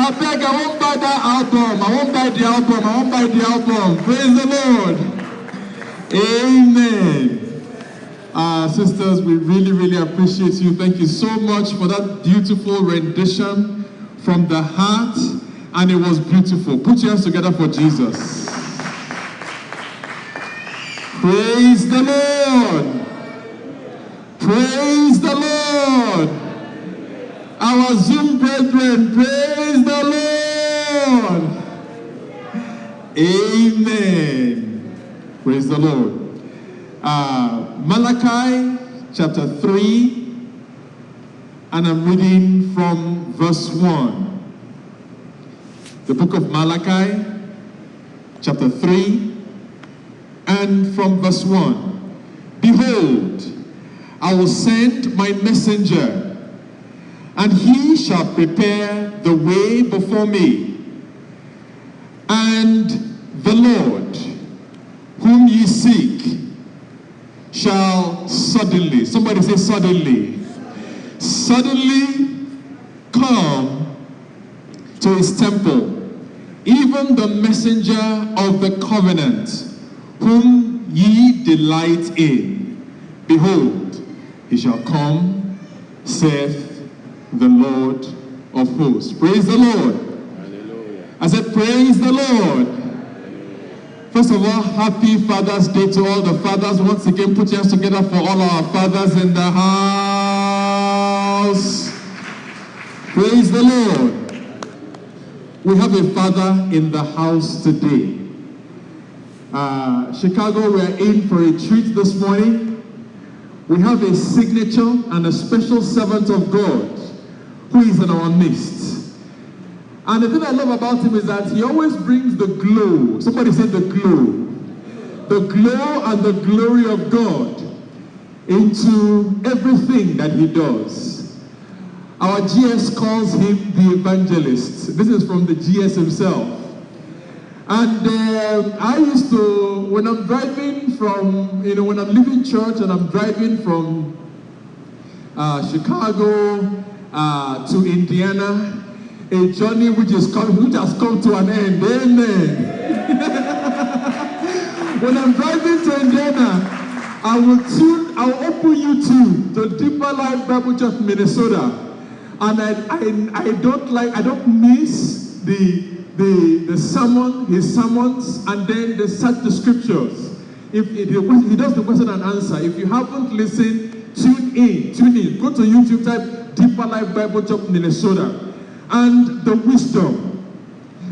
I beg, I won't buy that album. I won't buy the album. I won't buy the album. Praise the Lord. Amen. Sisters, we really, really appreciate you. Thank you so much for that beautiful rendition from the heart. And it was beautiful. Put your hands together for Jesus. Praise the Lord. Praise the Lord. Our Zoom brethren, praise the Lord. Amen. Praise the Lord. Malachi chapter 3, and I'm reading from verse 1. The book of Malachi chapter 3, and from verse 1. Behold, I will send my messenger, and he shall prepare the way before me. And the Lord, whom ye seek, shall suddenly, somebody say suddenly, suddenly come to his temple, even the messenger of the covenant, whom ye delight in. Behold, he shall come, saith the Lord of hosts. Praise the Lord. Hallelujah. I said, praise the Lord. First of all, happy Father's Day to all the fathers. Once again, put your hands together for all our fathers in the house. Praise the Lord. We have a father in the house today. Chicago, we are in for a treat this morning. We have a signature and a special servant of God who is in our midst. And the thing I love about him is that he always brings the glow. Somebody said the glow. The glow and the glory of God into everything that he does. Our GS calls him the evangelist. This is from the GS himself. And I used to, when I'm driving from, when I'm leaving church and I'm driving from Chicago to Indiana, a journey which has come to an end. Amen. When I'm driving to Indiana, I'll open YouTube to Deeper Life Bible Church, Minnesota, and I don't miss the sermon, his sermons, and then they search the scriptures. He does the question and answer. If you haven't listened, tune in. Go to YouTube, type Deeper Life Bible Church, Minnesota. And the wisdom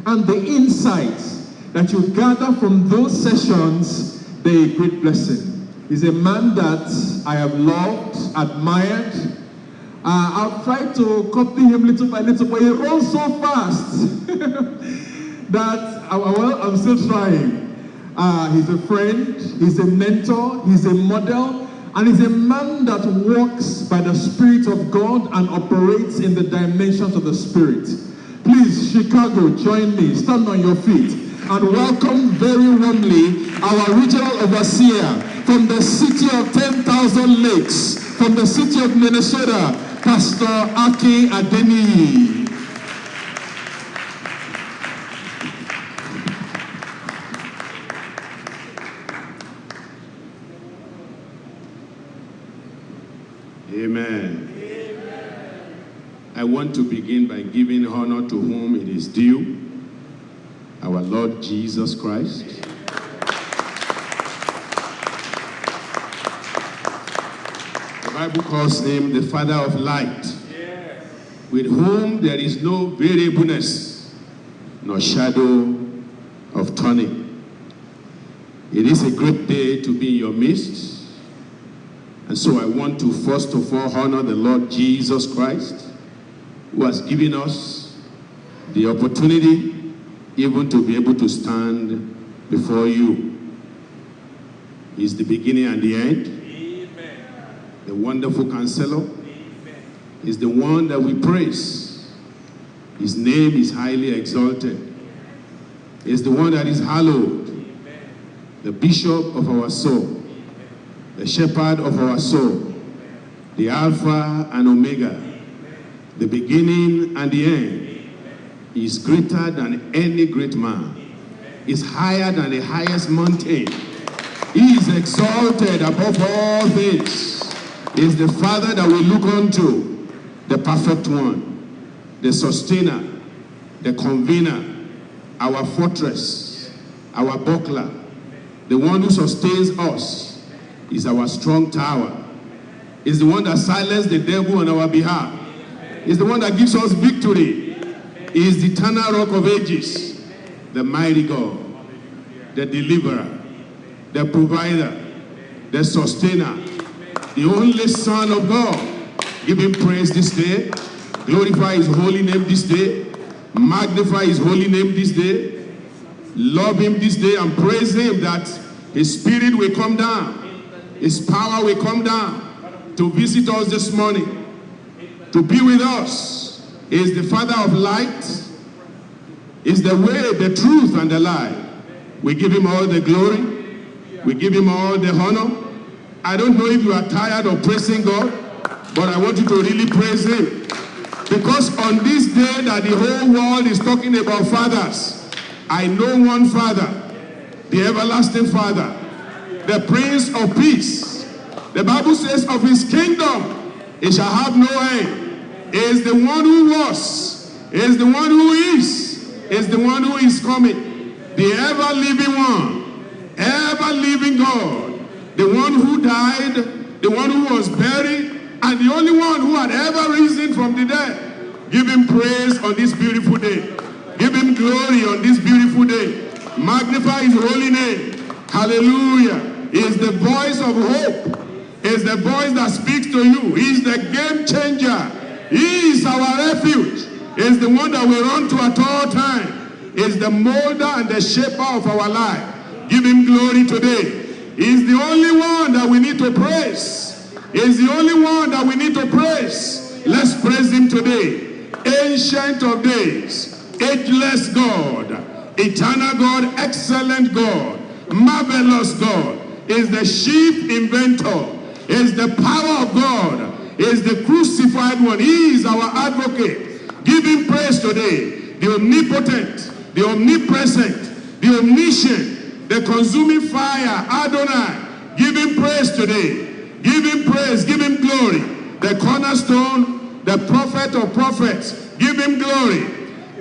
and the insights that you gather from those sessions, they're a great blessing. He's a man that I have loved, admired. I've tried to copy him little by little, but he runs so fast that, I'm still trying. He's a friend, he's a mentor, he's a model, and he's a man that walks by the Spirit of God and operates in the dimensions of the Spirit. Please, Chicago, join me. Stand on your feet and welcome very warmly our regional overseer from the city of 10,000 lakes, from the city of Minnesota, Pastor Aki Adeni. Amen. Amen. I want to begin by giving honor to whom it is due, our Lord Jesus Christ. The Bible calls him the Father of light, yes, with whom there is no variableness, nor shadow of turning. It is a great day to be in your midst. And so I want to first of all honor the Lord Jesus Christ, who has given us the opportunity even to be able to stand before you. He's the beginning and the end. Amen. The wonderful counselor. Amen. He's the one that we praise. His name is highly exalted. He's the one that is hallowed. Amen. The bishop of our soul. The shepherd of our soul, the Alpha and Omega, the beginning and the end, He is greater than any great man. He is higher than the highest mountain. He is exalted above all things. He is the Father that we look unto, the perfect one, the sustainer, the convener, our fortress, our buckler, the one who sustains us, is our strong tower. Is the one that silenced the devil on our behalf. Is the one that gives us victory. He is the eternal rock of ages, the mighty God, the deliverer, the provider, the sustainer, the only Son of God. Give him praise this day. Glorify his holy name this day. Magnify his holy name this day. Love him this day and praise him that his spirit will come down. His power will come down to visit us this morning, to be with us. He is the Father of light. He is the way, the truth, and the life. We give him all the glory. We give him all the honor. I don't know if you are tired of praising God, but I want you to really praise him. Because on this day that the whole world is talking about fathers, I know one Father, the everlasting Father, the Prince of Peace. The Bible says of his kingdom, it shall have no end. He is the one who was, he is the one who is the one who is coming, the ever-living one, ever-living God, the one who died, the one who was buried, and the only one who had ever risen from the dead. Give him praise on this beautiful day. Give him glory on this beautiful day. Magnify his holy name. Hallelujah. He is the voice of hope. He is the voice that speaks to you. He is the game changer. He is our refuge. He is the one that we run to at all times. He is the molder and the shaper of our life. Give him glory today. He is the only one that we need to praise. He is the only one that we need to praise. Let's praise him today. Ancient of days, ageless God, eternal God, excellent God, marvelous God, is the chief inventor, is the power of God, is the crucified one. He is our advocate. Give him praise today. The omnipotent, the omnipresent, the omniscient, the consuming fire, Adonai. Give him praise today. Give him praise, give him glory. The cornerstone, the prophet of prophets. Give him glory.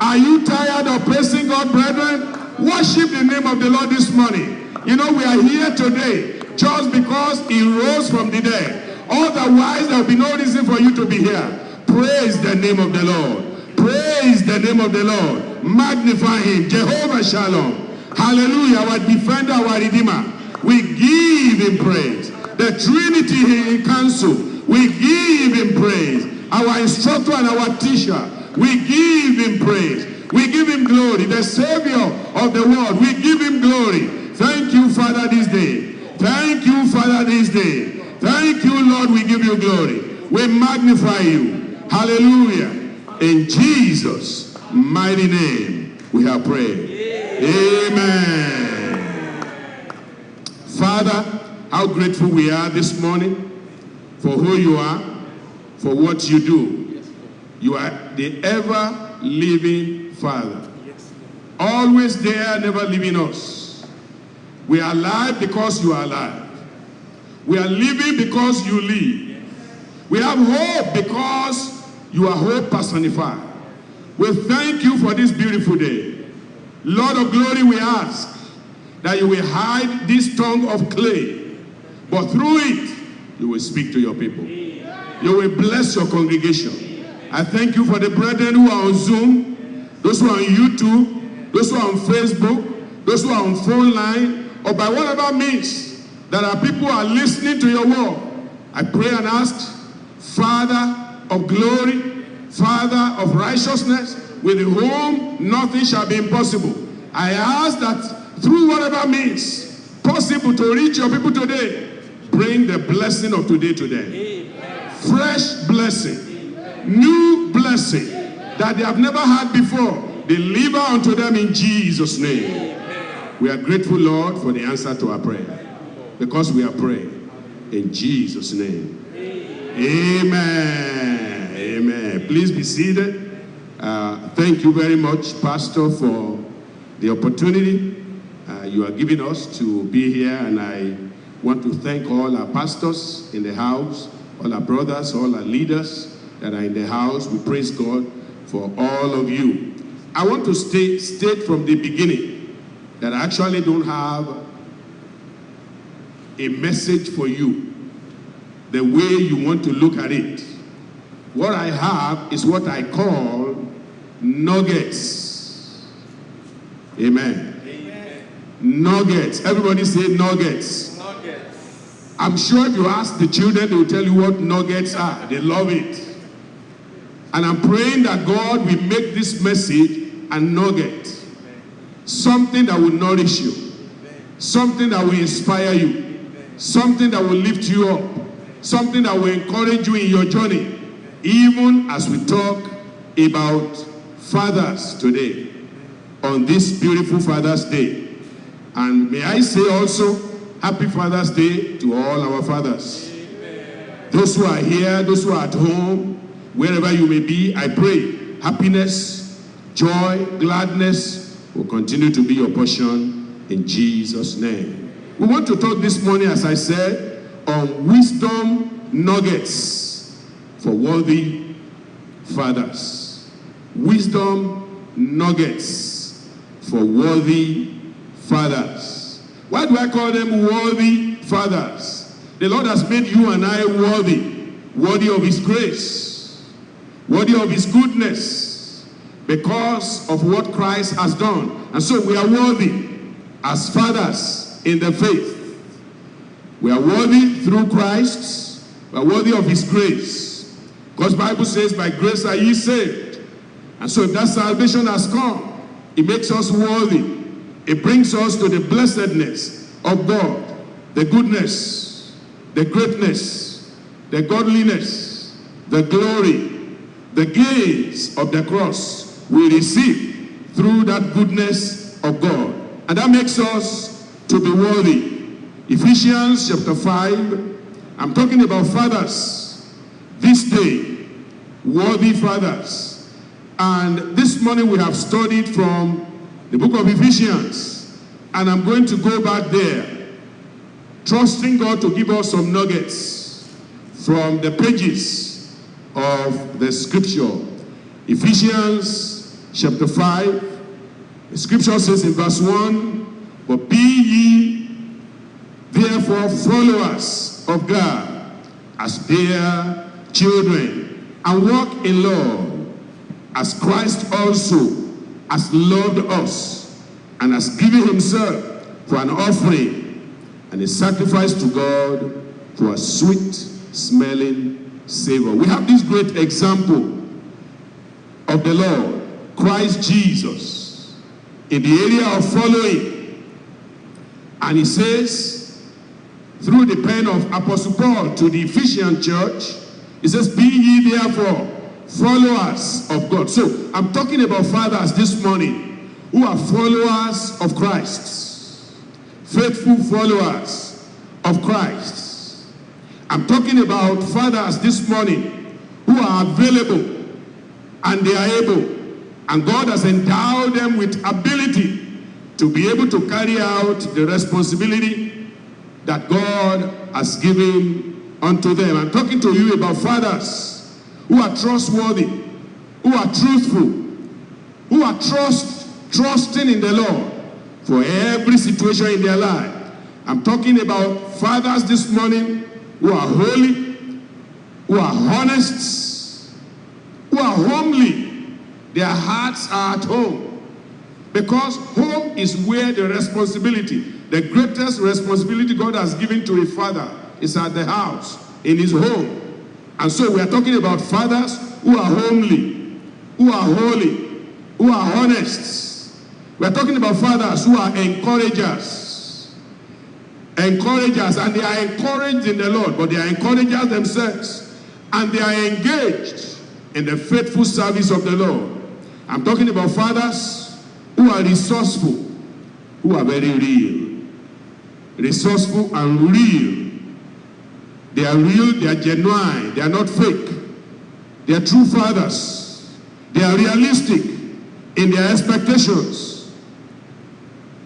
Are you tired of praising God, brethren? Worship the name of the Lord this morning. You know, we are here today just because he rose from the dead. Otherwise, there will be no reason for you to be here. Praise the name of the Lord. Praise the name of the Lord. Magnify him. Jehovah Shalom. Hallelujah. Our defender, our redeemer. We give him praise. The Trinity in council. We give him praise. Our instructor and our teacher. We give him praise. We give him glory. The Savior of the world. We give him glory. Thank you, Father, this day. Thank you, Father, this day. Thank you, Lord. We give you glory. We magnify you. Hallelujah. In Jesus' mighty name, we have prayed. Amen. Father, how grateful we are this morning for who you are, for what you do. You are the ever-living Father. Always there, never leaving us. We are alive because you are alive. We are living because you live. We have hope because you are hope personified. We thank you for this beautiful day. Lord of glory, we ask that you will hide this tongue of clay, but through it, you will speak to your people. You will bless your congregation. I thank you for the brethren who are on Zoom, those who are on YouTube, those who are on Facebook, those who are on phone line, or by whatever means that our people are listening to your word. I pray and ask, Father of glory, Father of righteousness, with whom nothing shall be impossible. I ask that through whatever means possible to reach your people today, bring the blessing of today to them. Amen. Fresh blessing, new blessing that they have never had before. Deliver unto them in Jesus' name. Amen. We are grateful, Lord, for the answer to our prayer, because we are praying in Jesus' name. Amen. Amen. Please be seated. Thank you very much, Pastor, for the opportunity you are giving us to be here. And I want to thank all our pastors in the house, all our brothers, all our leaders that are in the house. We praise God for all of you. I want to state from the beginning that I actually don't have a message for you the way you want to look at it. What I have is what I call nuggets. Amen. Amen. Nuggets. Everybody say nuggets. Nuggets. I'm sure if you ask the children, they will tell you what nuggets are. They love it. And I'm praying that God will make this message a nugget. Something that will nourish you. Something that will inspire you. Something that will lift you up. Something that will encourage you in your journey. Even as we talk about fathers today, on this beautiful Father's Day. And may I say also, Happy Father's Day to all our fathers. Amen. Those who are here, those who are at home, wherever you may be, I pray happiness, joy, gladness will continue to be your portion in Jesus' name. We want to talk this morning, as I said, on wisdom nuggets for worthy fathers. Wisdom nuggets for worthy fathers. Why do I call them worthy fathers? The Lord has made you and I worthy of His grace, worthy of His goodness, because of what Christ has done. And so we are worthy as fathers in the faith. We are worthy through Christ. We are worthy of His grace. Because the Bible says, by grace are ye saved. And so if that salvation has come, it makes us worthy. It brings us to the blessedness of God, the goodness, the greatness, the godliness, the glory, the gains of the cross we receive through that goodness of God. And that makes us to be worthy. Ephesians chapter 5, I'm talking about fathers this day, worthy fathers. And this morning we have studied from the book of Ephesians, and I'm going to go back there, trusting God to give us some nuggets from the pages of the scripture. Ephesians chapter 5, the scripture says in verse 1, but be ye therefore followers of God as dear children, and walk in love, as Christ also has loved us, and has given himself for an offering and a sacrifice to God for a sweet smelling savor. We have this great example of the Lord, Christ Jesus, in the area of following. And he says, through the pen of Apostle Paul to the Ephesian church, he says, be ye therefore followers of God. So I'm talking about fathers this morning who are followers of Christ, faithful followers of Christ. I'm talking about fathers this morning who are available and they are able, and God has endowed them with ability to be able to carry out the responsibility that God has given unto them. I'm talking to you about fathers who are trustworthy, who are truthful, who are trusting in the Lord for every situation in their life. I'm talking about fathers this morning who are holy, who are honest, who are homely. Their hearts are at home. Because home is where the responsibility, the greatest responsibility God has given to a father is at the house, in his home. And so we are talking about fathers who are homely, who are holy, who are honest. We are talking about fathers who are encouragers. Encouragers, and they are encouraged in the Lord, but they are encouragers themselves. And they are engaged in the faithful service of the Lord. I'm talking about fathers who are resourceful, who are very real. Resourceful and real. They are real, they are genuine, they are not fake. They are true fathers. They are realistic in their expectations.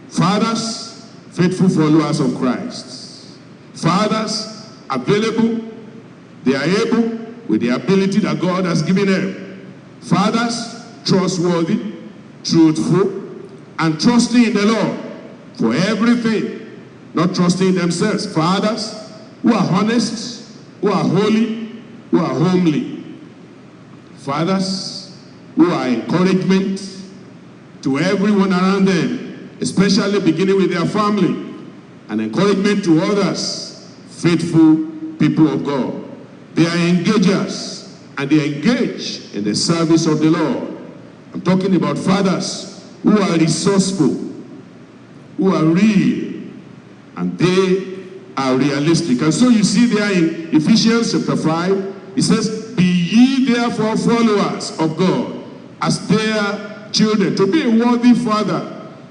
Fathers, faithful followers of Christ. Fathers, available. They are able with the ability that God has given them. Fathers, trustworthy, truthful, and trusting in the Lord for everything, not trusting in themselves. Fathers who are honest, who are holy, who are homely. Fathers who are encouragement to everyone around them, especially beginning with their family, and encouragement to others, faithful people of God. They are engagers, and they engage in the service of the Lord. I'm talking about fathers who are resourceful, who are real, and they are realistic. And so you see there in Ephesians chapter 5, it says, "Be ye therefore followers of God as their children." To be a worthy father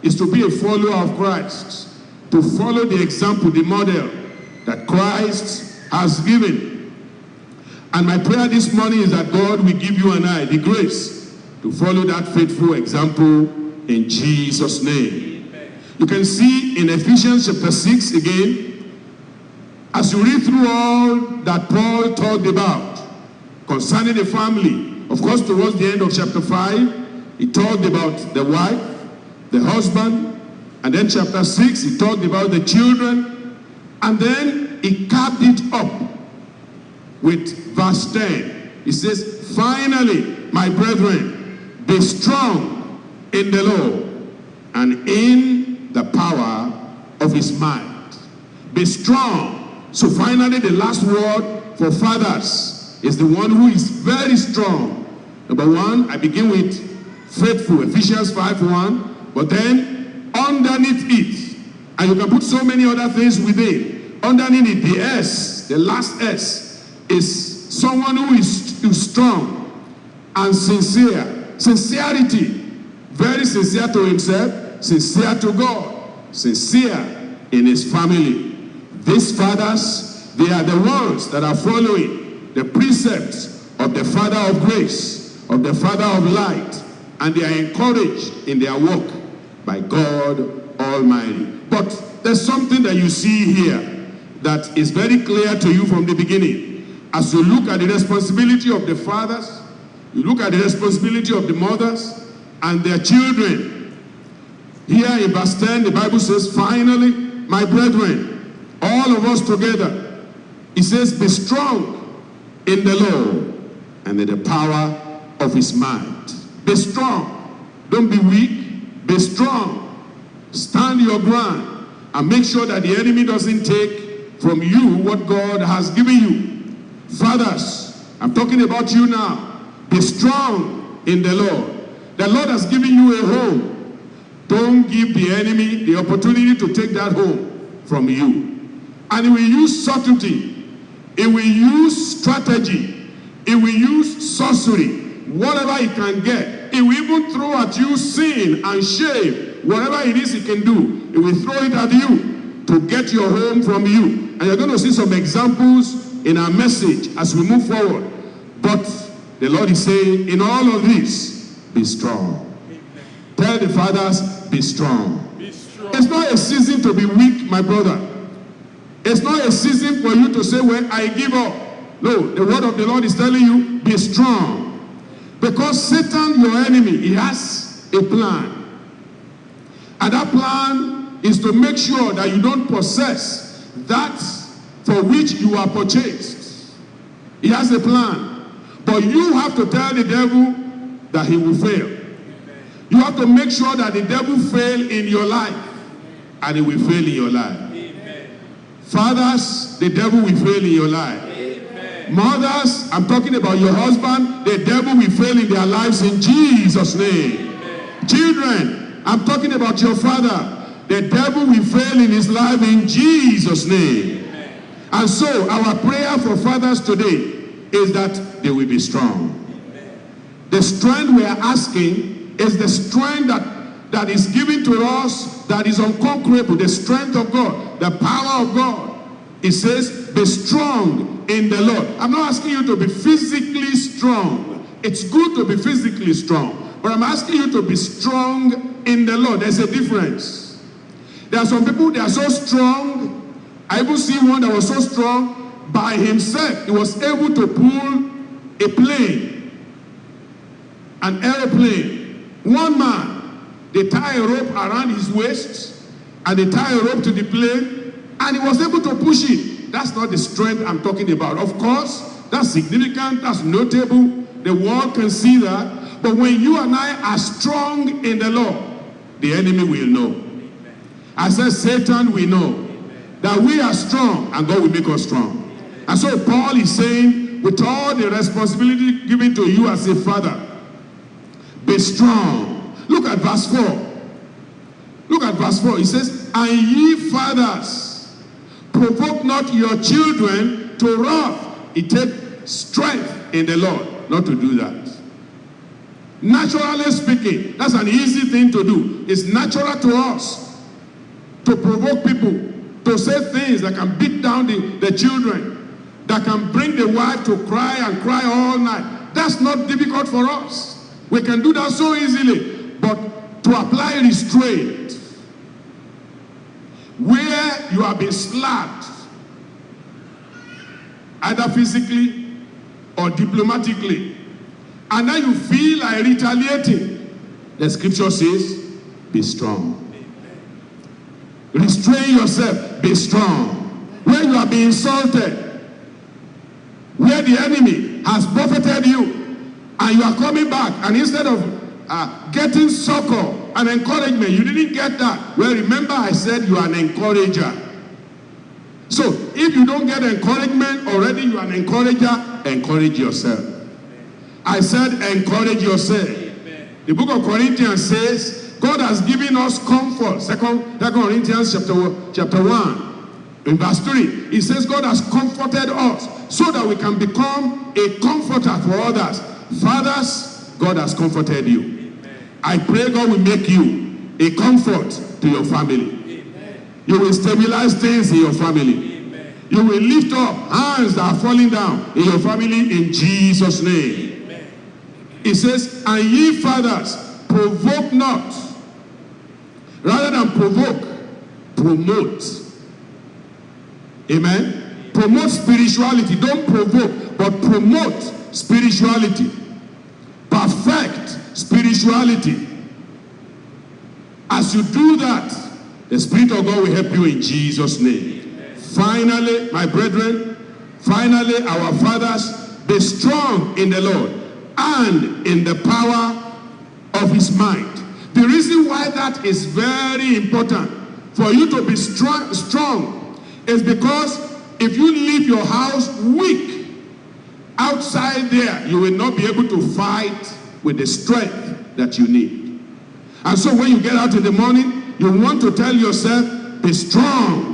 is to be a follower of Christ, to follow the example, the model that Christ has given. And my prayer this morning is that God will give you and I the grace to follow that faithful example in Jesus' name. Amen. You can see in Ephesians chapter 6 again, as you read through all that Paul talked about concerning the family. Of course, towards the end of chapter 5, he talked about the wife, the husband, and then chapter 6, he talked about the children, and then he capped it up with verse 10. He says, "Finally, my brethren, be strong in the Lord and in the power of his might." Be strong. So finally, the last word for fathers is the one who is very strong. Number one, I begin with faithful, Ephesians 5:1, but then underneath it, and you can put so many other things within, underneath it, the S, the last S, is someone who is strong and sincere. Sincerity, very sincere to himself, sincere to God, sincere in his family. These fathers, they are the ones that are following the precepts of the Father of grace, of the Father of light, and they are encouraged in their work by God Almighty. But there's something that you see here that is very clear to you from the beginning. As you look at the responsibility of the fathers, you look at the responsibility of the mothers and their children. Here in verse 10, the Bible says, "Finally, my brethren," all of us together, it says, "Be strong in the Lord and in the power of his might." Be strong. Don't be weak. Be strong. Stand your ground and make sure that the enemy doesn't take from you what God has given you. Fathers, I'm talking about you now. Be strong in the Lord. The Lord has given you a home. Don't give the enemy the opportunity to take that home from you. And he will use subtlety. He will use strategy. He will use sorcery. Whatever he can get. He will even throw at you sin and shame. Whatever it is he can do, he will throw it at you to get your home from you. And you're going to see some examples in our message as we move forward. But the Lord is saying, in all of this, be strong. Tell the fathers, be strong. Be strong. It's not a season to be weak, my brother. It's not a season for you to say, well, I give up. No, the word of the Lord is telling you, be strong. Because Satan, your enemy, he has a plan. And that plan is to make sure that you don't possess that for which you are purchased. He has a plan. But you have to tell the devil that he will fail. You have to make sure that the devil fail in your life. And he will fail in your life. Amen. Fathers, the devil will fail in your life. Amen. Mothers, I'm talking about your husband, the devil will fail in their lives in Jesus' name. Amen. Children, I'm talking about your father. The devil will fail in his life in Jesus' name. Amen. And so, our prayer for fathers today is that they will be strong. Amen. The strength we are asking is the strength that is given to us that is unconquerable, the strength of God, the power of God. It says, be strong in the Lord. I'm not asking you to be physically strong. It's good to be physically strong, but I'm asking you to be strong in the Lord. There's a difference. There are some people, they are so strong. I even see one that was so strong by himself. He was able to pull a plane, an airplane. One man, they tie a rope around his waist and they tie a rope to the plane and he was able to push it. That's not the strength I'm talking about. Of course, that's significant, that's notable. The world can see that. But when you and I are strong in the Lord, the enemy will know. I said Satan will know that we are strong and God will make us strong. And so Paul is saying, with all the responsibility given to you as a father, be strong. Look at verse 4. Look at verse 4. He says, and ye fathers, provoke not your children to wrath. It takes strength in the Lord not to do that. Naturally speaking, that's an easy thing to do. It's natural to us to provoke people, to say things that can beat down the children, that can bring the wife to cry and cry all night. That's not difficult for us. We can do that so easily. But to apply restraint, where you have been slapped, either physically or diplomatically, and now you feel like retaliating, the scripture says, be strong. Restrain yourself, be strong. When you are being insulted, where the enemy has buffeted you, and you are coming back, and instead of getting succor and encouragement, you didn't get that. Well, remember I said you are an encourager. So if you don't get encouragement already, you are an encourager. Encourage yourself. I said encourage yourself. Amen. The book of Corinthians says God has given us comfort. Second Corinthians chapter 1 in verse 3. It says God has comforted us so that we can become a comforter for others. Fathers, God has comforted you. Amen. I pray God will make you a comfort to your family. Amen. You will stabilize things in your family. You will lift up hands that are falling down in your family in Jesus' name. Amen. It says, and ye fathers, provoke not. Rather than provoke, promote. Amen? Promote spirituality. Don't provoke, but promote spirituality. Perfect spirituality. As you do that, the Spirit of God will help you in Jesus' name. Finally, my brethren, finally, our fathers, be strong in the Lord and in the power of his might. The reason why that is very important for you to be strong is because if you leave your house weak, outside there, you will not be able to fight with the strength that you need. And so when you get out in the morning, you want to tell yourself, be strong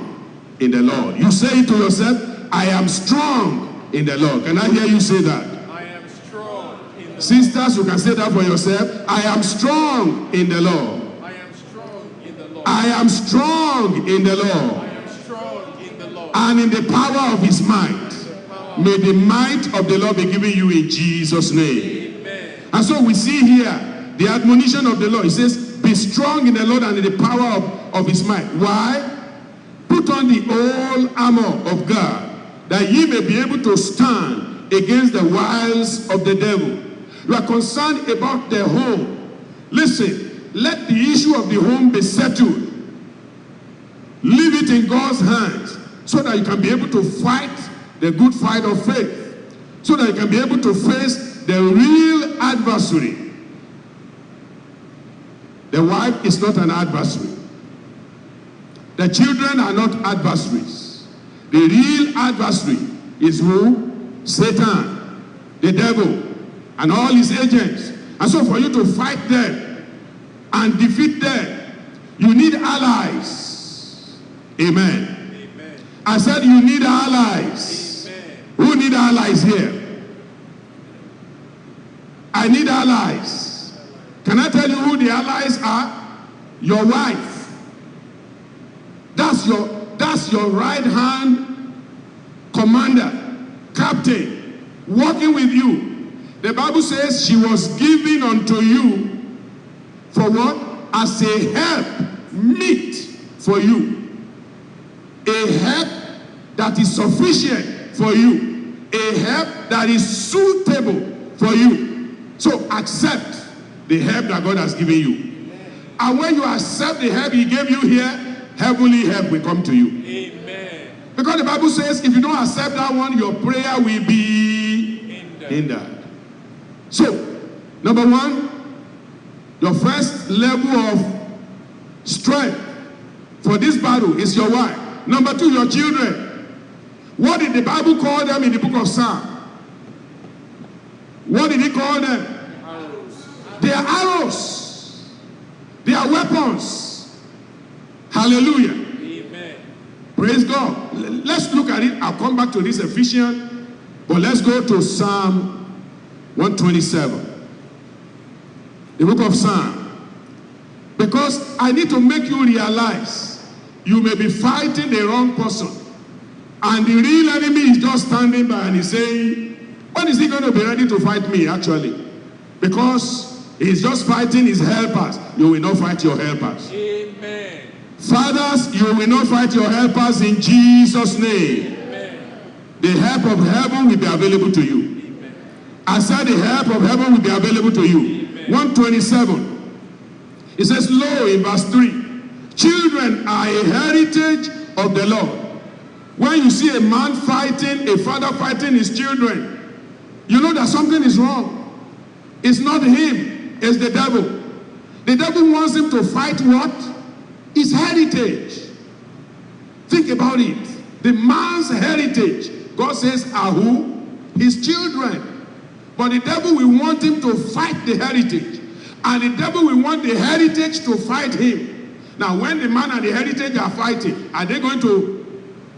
in the Lord. You say to yourself, I am strong in the Lord. Can I hear you say that? I am strong in the Lord. Sisters, you can say that for yourself. I am strong in the Lord. I am strong in the Lord. I am strong in the Lord. I am strong in the Lord. And in the power of his might. May the might of the Lord be given you in Jesus' name. Amen. And so we see here the admonition of the Lord. He says, be strong in the Lord and in the power of his might. Why? Put on the whole armor of God, that ye may be able to stand against the wiles of the devil. You are concerned about the home. Listen, let the issue of the home be settled. Leave it in God's hands so that you can be able to fight the good fight of faith. So that you can be able to face the real adversary. The wife is not an adversary. The children are not adversaries. The real adversary is who? Satan, the devil, and all his agents. And so for you to fight them and defeat them, you need allies. Amen. Amen. I said you need allies. Amen. Who need allies here? I need allies. Can I tell you who the allies are? Your wife. That's your right hand commander, captain, working with you, The Bible says she was given unto you for what? As a help meet for you. A help that is sufficient for you. A help that is suitable for you. So accept the help that God has given you. And when you accept the help he gave you here, heavenly help will come to you. Amen. Because the Bible says if you don't accept that one, your prayer will be hindered. So, number one, your first level of strength for this battle is your wife. Number two, your children. What did the Bible call them in the book of Psalm? What did he call them? Arrows. They are arrows. They are weapons. Hallelujah. Amen. Praise God. Let's look at it. I'll come back to this Ephesians. But let's go to Psalm 127. The book of Psalm. Because I need to make you realize you may be fighting the wrong person. And the real enemy is just standing by and he's saying, when is he going to be ready to fight me actually? Because he's just fighting his helpers. You will not fight your helpers. Amen. Fathers, you will not fight your helpers in Jesus' name. Amen. The help of heaven will be available to you. Amen. I said the help of heaven will be available to you. Amen. 127. It says, lo, in verse 3, children are a heritage of the Lord. When you see a man fighting, a father fighting his children, you know that something is wrong. It's not him, it's the devil. The devil wants him to fight what? His heritage. Think about it. The man's heritage, God says, are who? His children. But the devil will want him to fight the heritage. And the devil will want the heritage to fight him. Now, when the man and the heritage are fighting, are they going to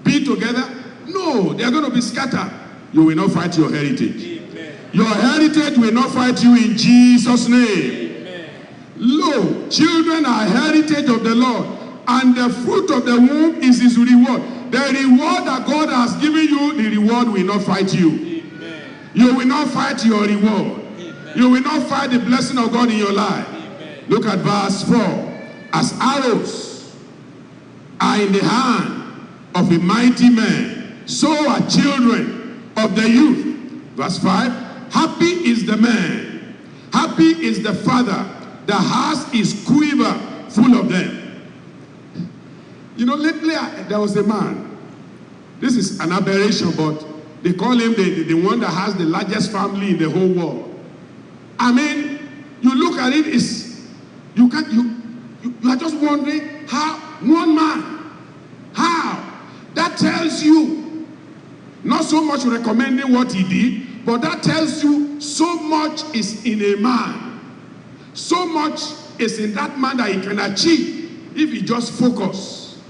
be together? No, they are going to be scattered. You will not fight your heritage. Amen. Your heritage will not fight you in Jesus' name. Amen. Lo, children are heritage of the Lord, and the fruit of the womb is his reward. The reward that God has given you, the reward will not fight you. Amen. You will not fight your reward. Amen. You will not fight the blessing of God in your life. Amen. Look at verse 4. As arrows are in the hand of a mighty man, so are children of the youth. Verse 5. Happy is the man, happy is the father that has his quiver full of them. You know, lately there was a man. This is an aberration, but they call him the one that has the largest family in the whole world. I mean, you look at it, you are just wondering how one man, how? That tells you, not so much recommending what he did, but that tells you so much is in a man. So much is in that man that he can achieve if he just focus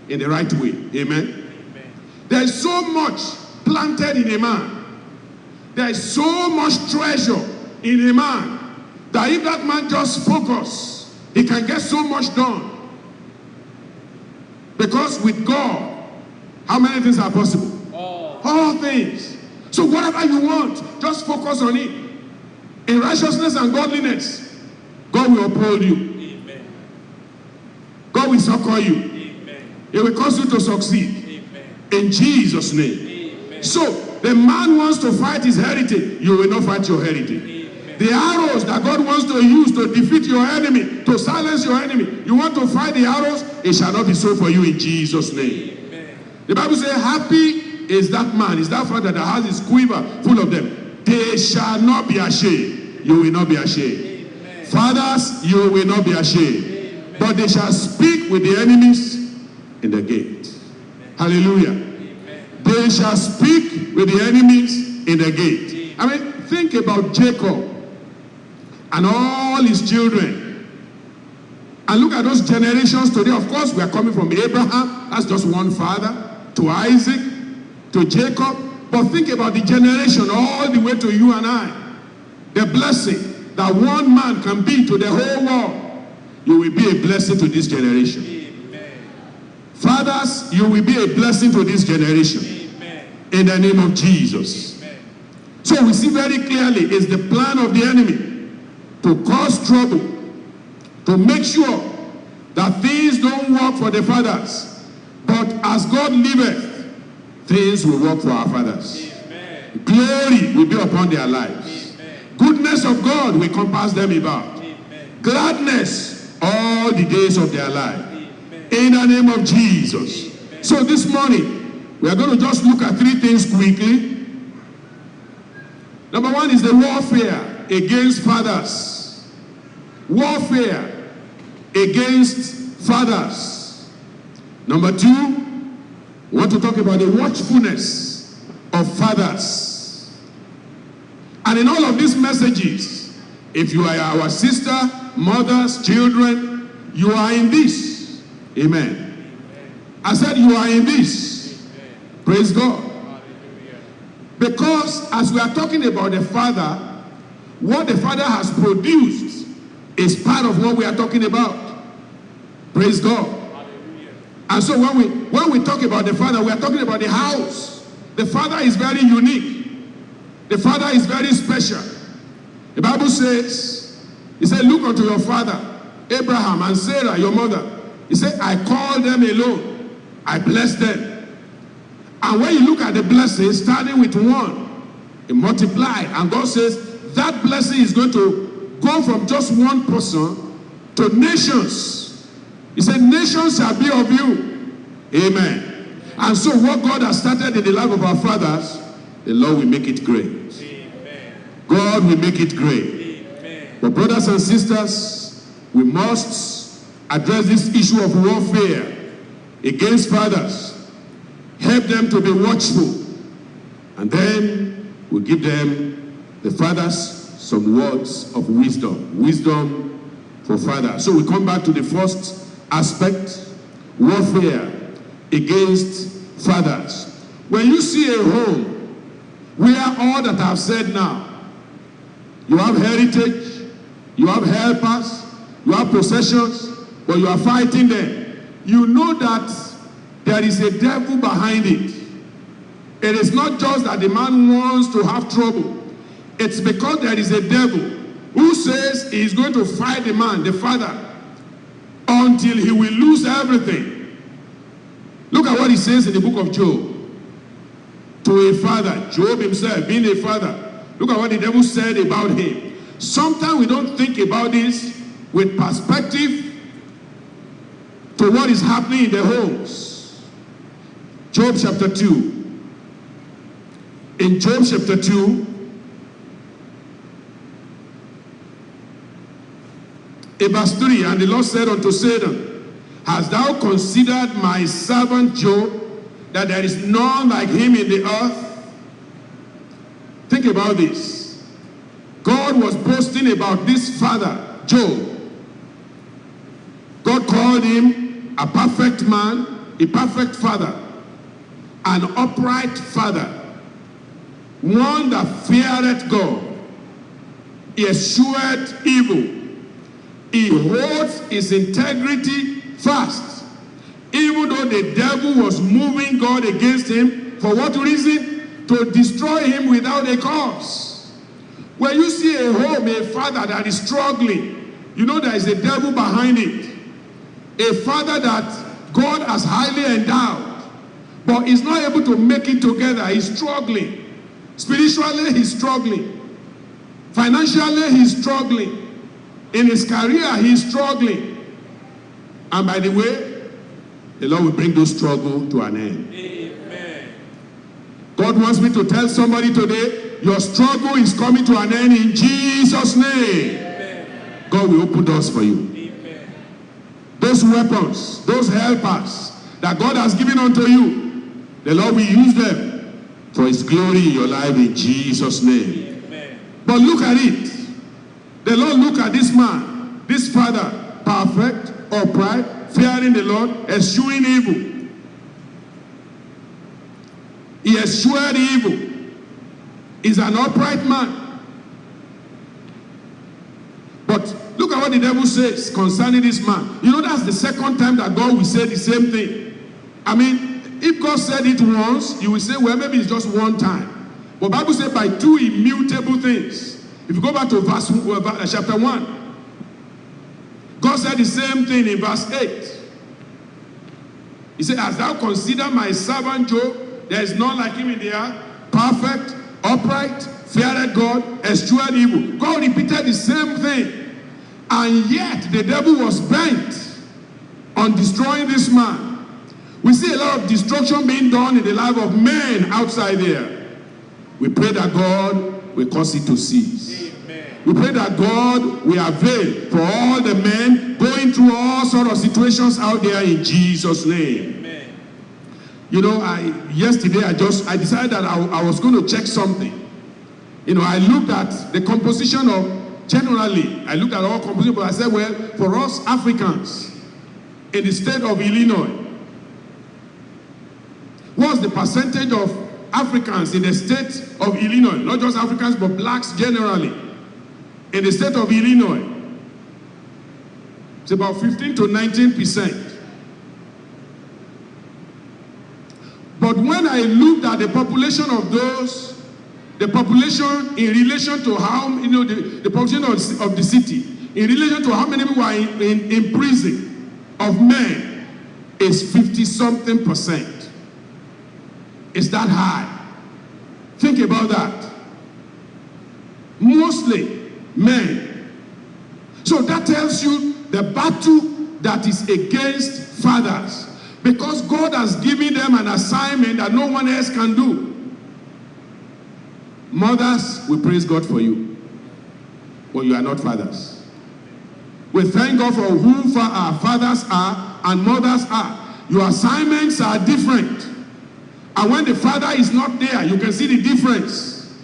in the right way. Amen? Amen. There is so much planted in a man. There is so much treasure in a man that if that man just focus, he can get so much done. Because with God, how many things are possible? All things. So whatever you want, just focus on it. In righteousness and godliness, God will uphold you. Amen. God will succor you. Amen. He will cause you to succeed. Amen. In Jesus' name. Amen. So, the man wants to fight his heritage. You will not fight your heritage. Amen. The arrows that God wants to use to defeat your enemy, to silence your enemy, you want to fight the arrows, it shall not be so for you in Jesus' name. Amen. The Bible says, happy is that man, is that father that has his quiver full of them. They shall not be ashamed. You will not be ashamed. Amen. Fathers, you will not be ashamed. Amen. But they shall speak with the enemies in the gate. Hallelujah. Amen. They shall speak with the enemies in the gate. I mean, think about Jacob and all his children. And look at those generations today. Of course, we are coming from Abraham. That's just one father. To Isaac. To Jacob. But think about the generation all the way to you and I. The blessing that one man can be to the whole world. You will be a blessing to this generation. Amen. Fathers, you will be a blessing to this generation. Amen. In the name of Jesus. Amen. So we see very clearly it's the plan of the enemy to cause trouble, to make sure that things don't work for the fathers. But as God liveth, things will work for our fathers. Amen. Glory will be upon their lives. Amen. Goodness of God will compass them about. Amen. Gladness all the days of their life. Amen. In the name of Jesus. Amen. So this morning, we are going to just look at three things quickly. Number one is the warfare against fathers. Warfare against fathers. Number two, we want to talk about the watchfulness of fathers. And in all of these messages, if you are our sister, mothers, children, you are in this. Amen. I said you are in this. Praise God. Because as we are talking about the Father, what the Father has produced is part of what we are talking about. Praise God. And so when we talk about the Father, we are talking about the house. The Father is very unique. The Father is very special. The Bible says, he said, look unto your father, Abraham and Sarah, your mother. He said, I called them alone. I blessed them. And when you look at the blessing, starting with one, it multiplied. And God says, that blessing is going to go from just one person to nations. He said, nations shall be of you. Amen. And so what God has started in the life of our fathers, the Lord will make it great. Amen. God will make it great. Amen. But brothers and sisters, we must address this issue of warfare against fathers. Help them to be watchful. And then we'll give them, the fathers, some words of wisdom. Wisdom for fathers. So we come back to the first aspect, warfare against fathers. When you see a home where all that I've said now, you have heritage, you have helpers, you have possessions, but you are fighting them, you know that there is a devil behind it. It is not just that the man wants to have trouble. It's because there is a devil who says he is going to fight the man, the father, until he will lose everything. Look at what he says in the book of Job. To a father, Job himself being a father. Look at what the devil said about him. Sometimes we don't think about this with perspective to what is happening in the homes. Job chapter 2. In Job chapter 2, in verse 3, and the Lord said unto Satan, hast thou considered my servant Job, that there is none like him in the earth? Think about this. God was boasting about this father, Job. God called him a perfect man, a perfect father, an upright father, one that feareth God. He eschewed evil. He holds his integrity fast. Even though the devil was moving God against him, for what reason? To destroy him without a cause. When you see a home, a father that is struggling, you know there is a devil behind it. A father that God has highly endowed, but is not able to make it together. He's struggling. Spiritually, he's struggling. Financially, he's struggling. In his career, he's struggling. And by the way, the Lord will bring those struggles to an end. Amen. God wants me to tell somebody today, your struggle is coming to an end in Jesus' name. Amen. God will open doors for you. Amen. Those weapons, those helpers that God has given unto you, the Lord will use them for his glory in your life in Jesus' name. Amen. But look at it. The Lord look at this man, this father, perfect, upright, fearing the Lord, eschewing evil. He eschewed evil. He's an upright man. But look at what the devil says concerning this man. You know, that's the second time that God will say the same thing. I mean, if God said it once, you will say, well, maybe it's just one time. But Bible says by two immutable things. If you go back to chapter 1, God said the same thing in verse 8. He said, as thou consider my servant Job, there is none like him in the earth, perfect, upright, feared God, eschewed evil. God repeated the same thing. And yet the devil was bent on destroying this man. We see a lot of destruction being done in the life of men outside there. We pray that God will cause it to cease. Amen. We pray that God will avail for all the men going through all sorts of situations out there in Jesus' name. Amen. You know, yesterday I decided that I was going to check something. You know, I looked at the composition of, generally, I looked at all composition, but I said, well, for us Africans in the state of Illinois, what's the percentage of Africans in the state of Illinois? Not just Africans, but blacks generally. In the state of Illinois, it's about 15 to 19%. But when I looked at the population of those, the population in relation to how, you know, the population of the city, in relation to how many people are in prison of men, is 50-something%. It's that high. Think about that. Mostly men. So that tells you the battle that is against fathers. Because God has given them an assignment that no one else can do. Mothers, we praise God for you. But you are not fathers. We thank God for who our fathers are and mothers are. Your assignments are different. And when the father is not there, you can see the difference.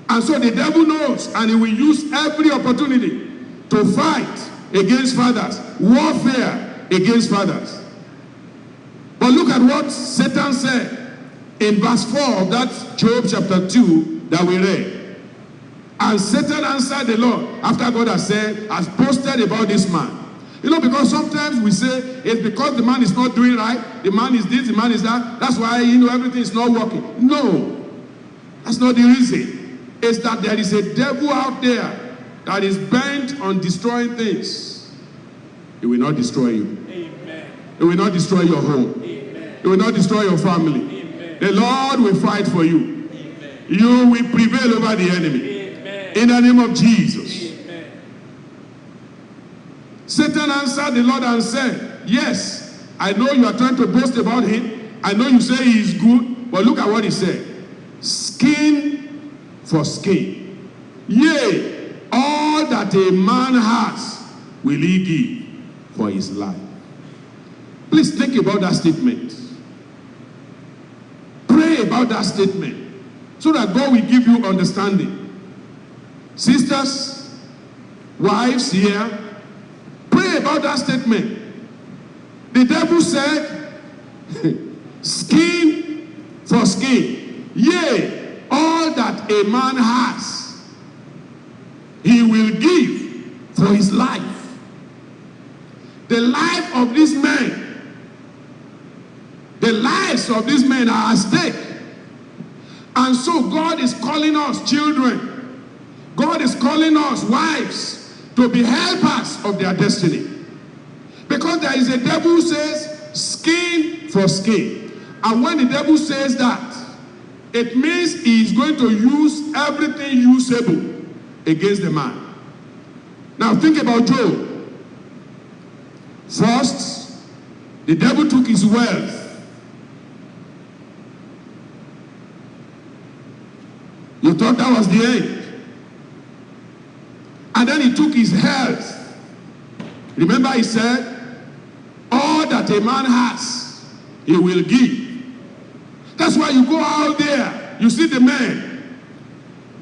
And so the devil knows, and he will use every opportunity to fight against fathers, warfare against fathers. But look at what Satan said in verse 4 of that Job chapter 2 that we read. And Satan answered the Lord after God has posted about this man. You know, because sometimes we say it's because the man is not doing right, the man is this, the man is that, that's why, you know, everything is not working. No, that's not the reason. It's that there is a devil out there that is bent on destroying things. It will not destroy you. Amen. It will not destroy your home. Amen. It will not destroy your family. Amen. The Lord will fight for you. Amen. You will prevail over the enemy. Amen. In the name of Jesus. Amen. Satan answered the Lord and said, yes, I know you are trying to boast about him. I know you say he is good, but look at what he said. Skin for skin. Yea, all that a man has will he give for his life. Please think about that statement. Pray about that statement so that God will give you understanding. Sisters, wives here, pray about that statement. The devil said, skin for skin. Yea, all that a man has, he will give for his life. The life of these men, the lives of these men are at stake. And so God is calling us children. God is calling us wives to be helpers of their destiny. Because there is a devil who says skin for skin. And when the devil says that, it means he is going to use everything usable against the man. Now think about Job. First, the devil took his wealth. You thought that was the end. And then he took his health. Remember he said, all that a man has, he will give. That's why you go out there, you see the men,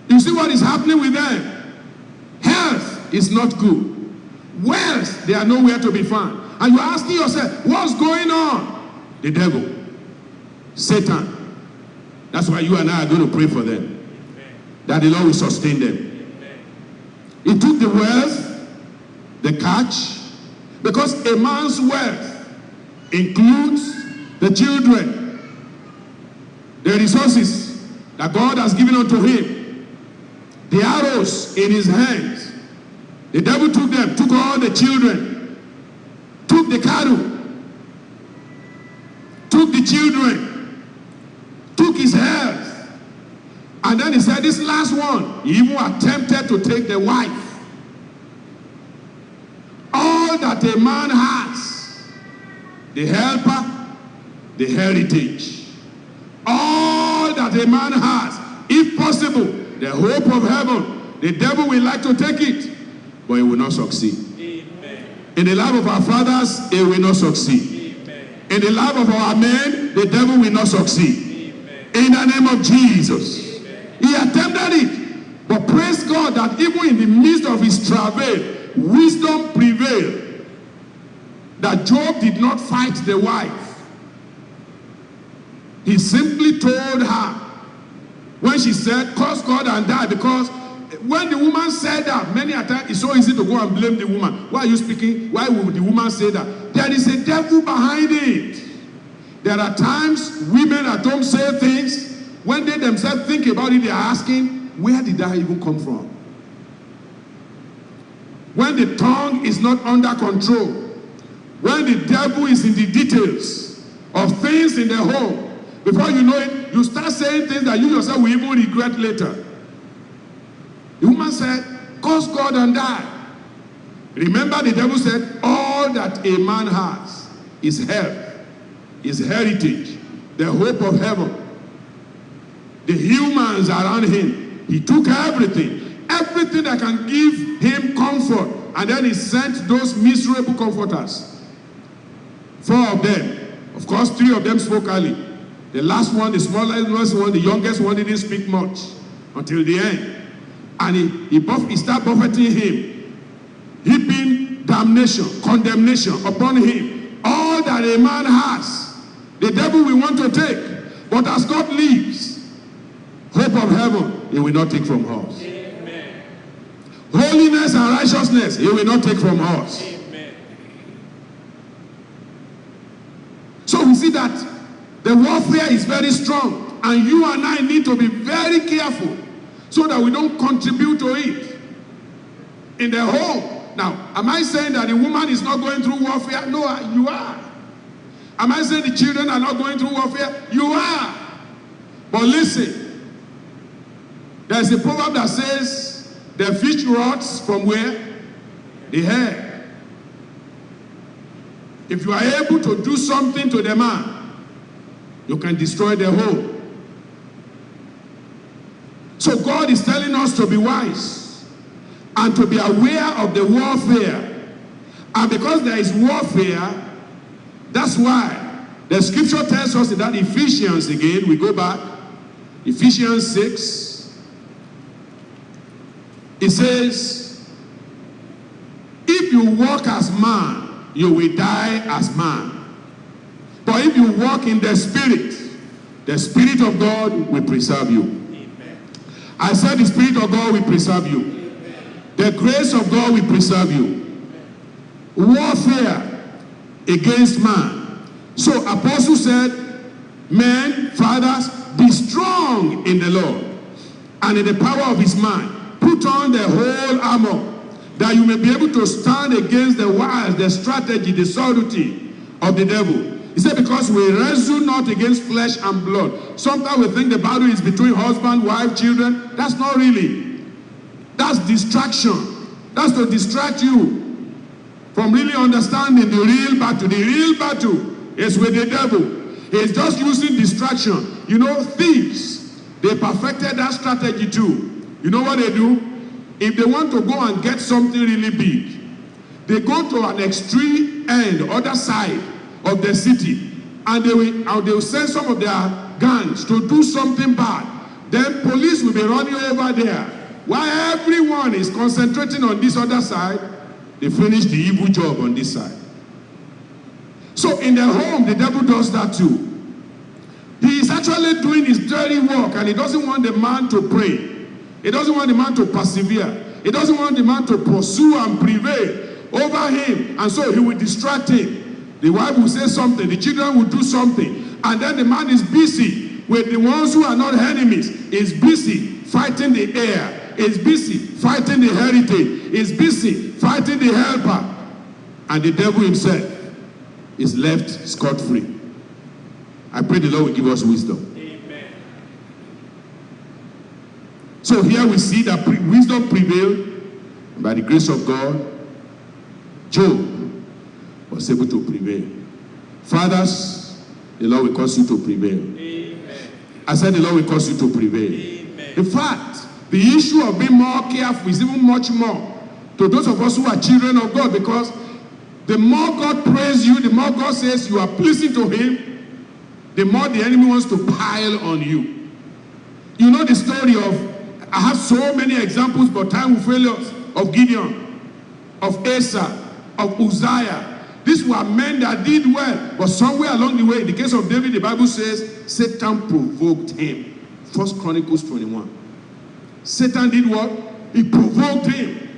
you see what is happening with them. Health is not good. Wealth, they are nowhere to be found. And you're asking yourself, what's going on? The devil, Satan. That's why you and I are going to pray for them, that the Lord will sustain them. He took the wealth, the catch, because a man's wealth includes the children, the resources, that God has given unto him, the arrows in his hands, the devil took them, took all the children, took the cattle, took the children, took his health. And then he said, this last one, he even attempted to take the wife. All that a man has, the helper, the heritage. All that a man has, if possible, the hope of heaven, the devil will like to take it, but he will not succeed. Amen. In the life of our fathers, he will not succeed. Amen. In the life of our men, the devil will not succeed. Amen. In the name of Jesus. Amen. He attempted it, but praise God that even in the midst of his travail, wisdom prevailed. That Job did not fight the wife. He simply told her, when she said, curse God and die, because when the woman said that, many a time it's so easy to go and blame the woman. Why are you speaking? Why would the woman say that? There is a devil behind it. There are times women at home say things, when they themselves think about it, they are asking, where did that even come from? When the tongue is not under control, when the devil is in the details of things in the home, before you know it, you start saying things that you yourself will even regret later. The woman said, curse God and die. Remember, the devil said, all that a man has is health, his heritage, the hope of heaven, the humans around him. He took everything that can give him comfort, and then he sent those miserable comforters. 4 of them. Of course, 3 of them spoke early. The last one, the smallest one, the youngest one didn't speak much until the end. And he started buffeting him, heaping damnation, condemnation upon him. All that a man has, the devil will want to take. But as God lives, hope of heaven, he will not take from us. Amen. Holiness and righteousness, he will not take from us. Amen. So we see that the warfare is very strong, and you and I need to be very careful so that we don't contribute to it in the home. Now, am I saying that the woman is not going through warfare? No, you are. Am I saying the children are not going through warfare? You are. But listen, there's a proverb that says, the fish rots from where? The head. If you are able to do something to the man, you can destroy the whole. So God is telling us to be wise and to be aware of the warfare. And because there is warfare, that's why the scripture tells us in that Ephesians, again, we go back, Ephesians 6, it says, if you walk as man, you will die as man. But if you walk in the Spirit of God will preserve you. Amen. I said the Spirit of God will preserve you. Amen. The grace of God will preserve you. Warfare against man. So Apostle said, men, fathers, be strong in the Lord and in the power of his mind. Put on the whole armor, that you may be able to stand against the wiles, the strategy, the subtlety of the devil. He said, because we wrestle not against flesh and blood. Sometimes we think the battle is between husband, wife, children. That's not really. That's distraction. That's to distract you from really understanding the real battle. The real battle is with the devil. He's just using distraction. You know, thieves, they perfected that strategy too. You know what they do? If they want to go and get something really big, they go to an extreme end, other side of the city, and they will send some of their gangs to do something bad. Then police will be running over there. While everyone is concentrating on this other side, they finish the evil job on this side. So in the home, the devil does that too. He is actually doing his dirty work, and he doesn't want the man to pray. He doesn't want the man to persevere. He doesn't want the man to pursue and prevail over him, and so he will distract him. The wife will say something, the children will do something, and then the man is busy with the ones who are not enemies, is busy fighting the heir, is busy fighting the heritage, is busy fighting the helper, and the devil himself is left scot-free. I pray the Lord will give us wisdom. Amen. So here we see that wisdom prevailed, and by the grace of God, Job was able to prevail. Fathers, the Lord will cause you to prevail. Amen. I said the Lord will cause you to prevail. Amen. In fact, the issue of being more careful is even much more to those of us who are children of God, because the more God praise you, the more God says you are pleasing to him, the more the enemy wants to pile on you. You know the story of, I have so many examples, but time will fail us, of Gideon, of Asa, of Uzziah. These were men that did well, but somewhere along the way, in the case of David, the Bible says, Satan provoked him. 1 Chronicles 21. Satan did what? He provoked him.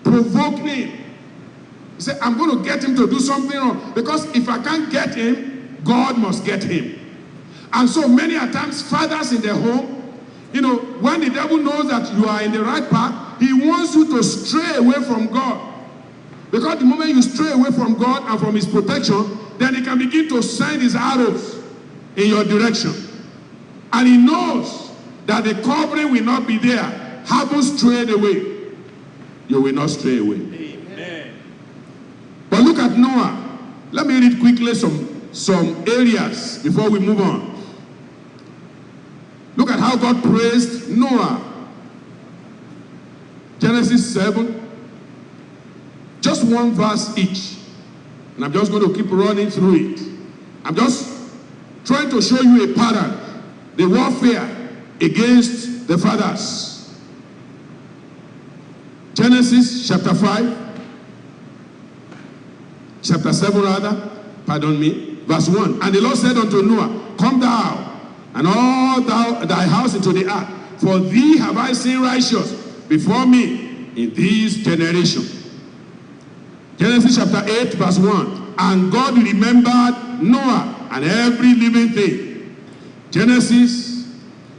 Provoked him. He said, I'm going to get him to do something wrong. Because if I can't get him, God must get him. And so many a times, fathers in their home, you know, when the devil knows that you are in the right path, he wants you to stray away from God. Because the moment you stray away from God and from his protection, then he can begin to send his arrows in your direction. And he knows that the covering will not be there. Haven't strayed away. You will not stray away. Amen. But look at Noah. Let me read quickly some areas before we move on. Look at how God praised Noah. Genesis 7. Just one verse each. And I'm just going to keep running through it. I'm just trying to show you a pattern. The warfare against the fathers. Genesis chapter 5. Chapter 7 rather. Pardon me. Verse 1. And the Lord said unto Noah, Come thou, and all thy house into the ark, for thee have I seen righteous before me in this generation. Genesis chapter 8 verse 1. And God remembered Noah and every living thing. Genesis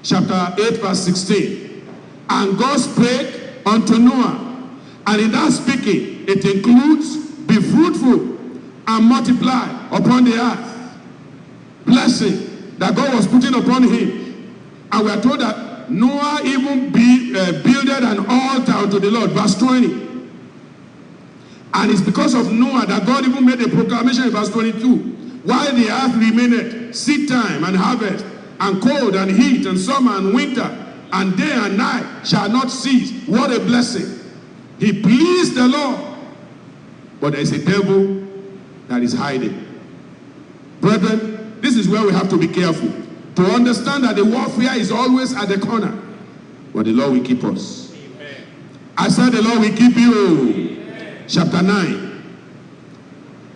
chapter 8 verse 16. And God spake unto Noah. And in that speaking, it includes, be fruitful and multiply upon the earth. Blessing that God was putting upon him. And we are told that Noah even builded an altar unto the Lord. Verse 20. And it's because of Noah that God even made a proclamation in verse 22. While the earth remaineth, seed time and harvest, and cold and heat, and summer and winter, and day and night shall not cease. What a blessing. He pleased the Lord. But there is a devil that is hiding. Brethren, this is where we have to be careful. To understand that the warfare is always at the corner. But the Lord will keep us. Amen. I said the Lord will keep you. Chapter 9.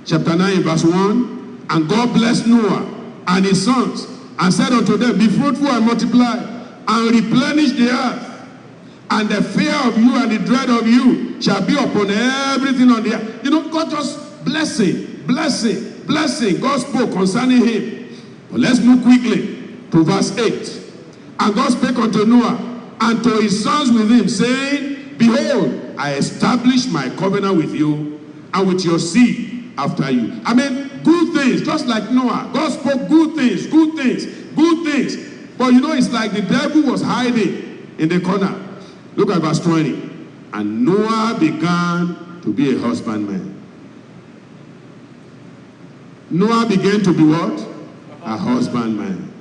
Chapter 9 verse 1. And God blessed Noah and his sons and said unto them, Be fruitful and multiply and replenish the earth. And the fear of you and the dread of you shall be upon everything on the earth. You know, God just blessing, blessing, blessing. God spoke concerning him. But let's move quickly to verse 8. And God spake unto Noah and to his sons with him, saying, Behold, I establish my covenant with you and with your seed after you. I mean, good things, just like Noah. God spoke good things, good things, good things. But you know, it's like the devil was hiding in the corner. Look at verse 20. And Noah began to be a husbandman. Noah began to be what? A husbandman.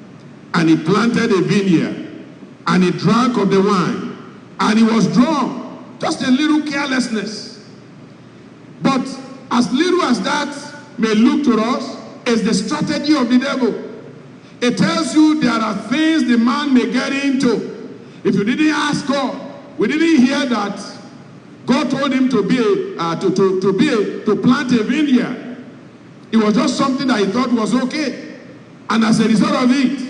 And he planted a vineyard. And he drank of the wine. And he was drunk. Just a little carelessness. But as little as that may look to us, is the strategy of the devil. It tells you there are things the man may get into. If you didn't ask God, we didn't hear that God told him to plant a vineyard. It was just something that he thought was okay. And as a result of it,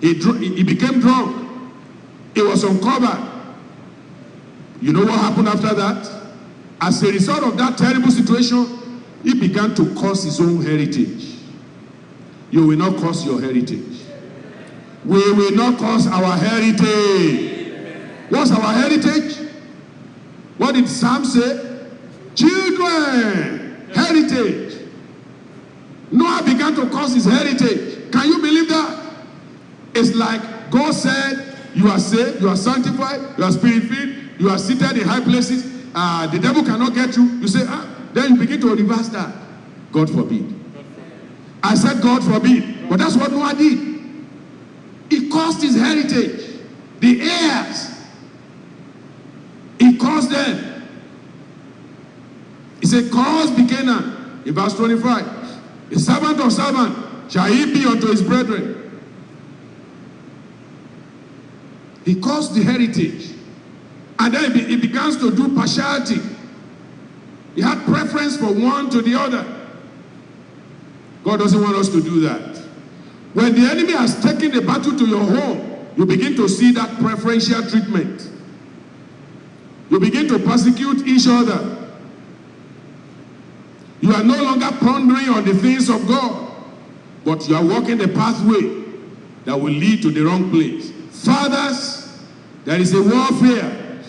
he became drunk. He was uncovered. You know what happened after that? As a result of that terrible situation, he began to curse his own heritage. You will not curse your heritage. We will not curse our heritage. What's our heritage? What did Psalm say? Children, heritage. Noah began to curse his heritage. Can you believe that? It's like God said, you are saved, you are sanctified, you are spirit-filled, you are seated in high places. The devil cannot get you. You say, then you begin to reverse that. God forbid. I said God forbid. But that's what Noah did. He cursed his heritage. The heirs. He cursed them. He said, cursed be Canaan. In verse 25. The servant of servant shall he be unto his brethren. He cursed the heritage. And then he begins to do partiality. He had preference for one to the other. God doesn't want us to do that. When the enemy has taken the battle to your home, you begin to see that preferential treatment. You begin to persecute each other. You are no longer pondering on the things of God, but you are walking the pathway that will lead to the wrong place. Fathers, there is a warfare,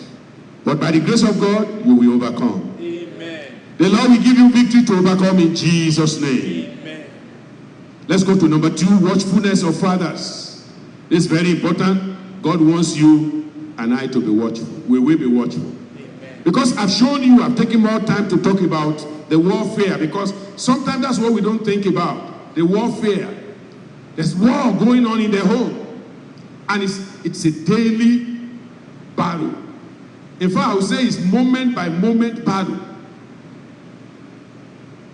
but by the grace of God, you will overcome. Amen. The Lord will give you victory to overcome in Jesus' name. Amen. Let's go to number 2, watchfulness of fathers. This is very important. God wants you and I to be watchful. We will be watchful. Amen. Because I've shown you, I've taken more time to talk about the warfare, because sometimes that's what we don't think about. The warfare. There's war going on in the home. And it's a daily battle. In fact, I would say it's moment by moment battle.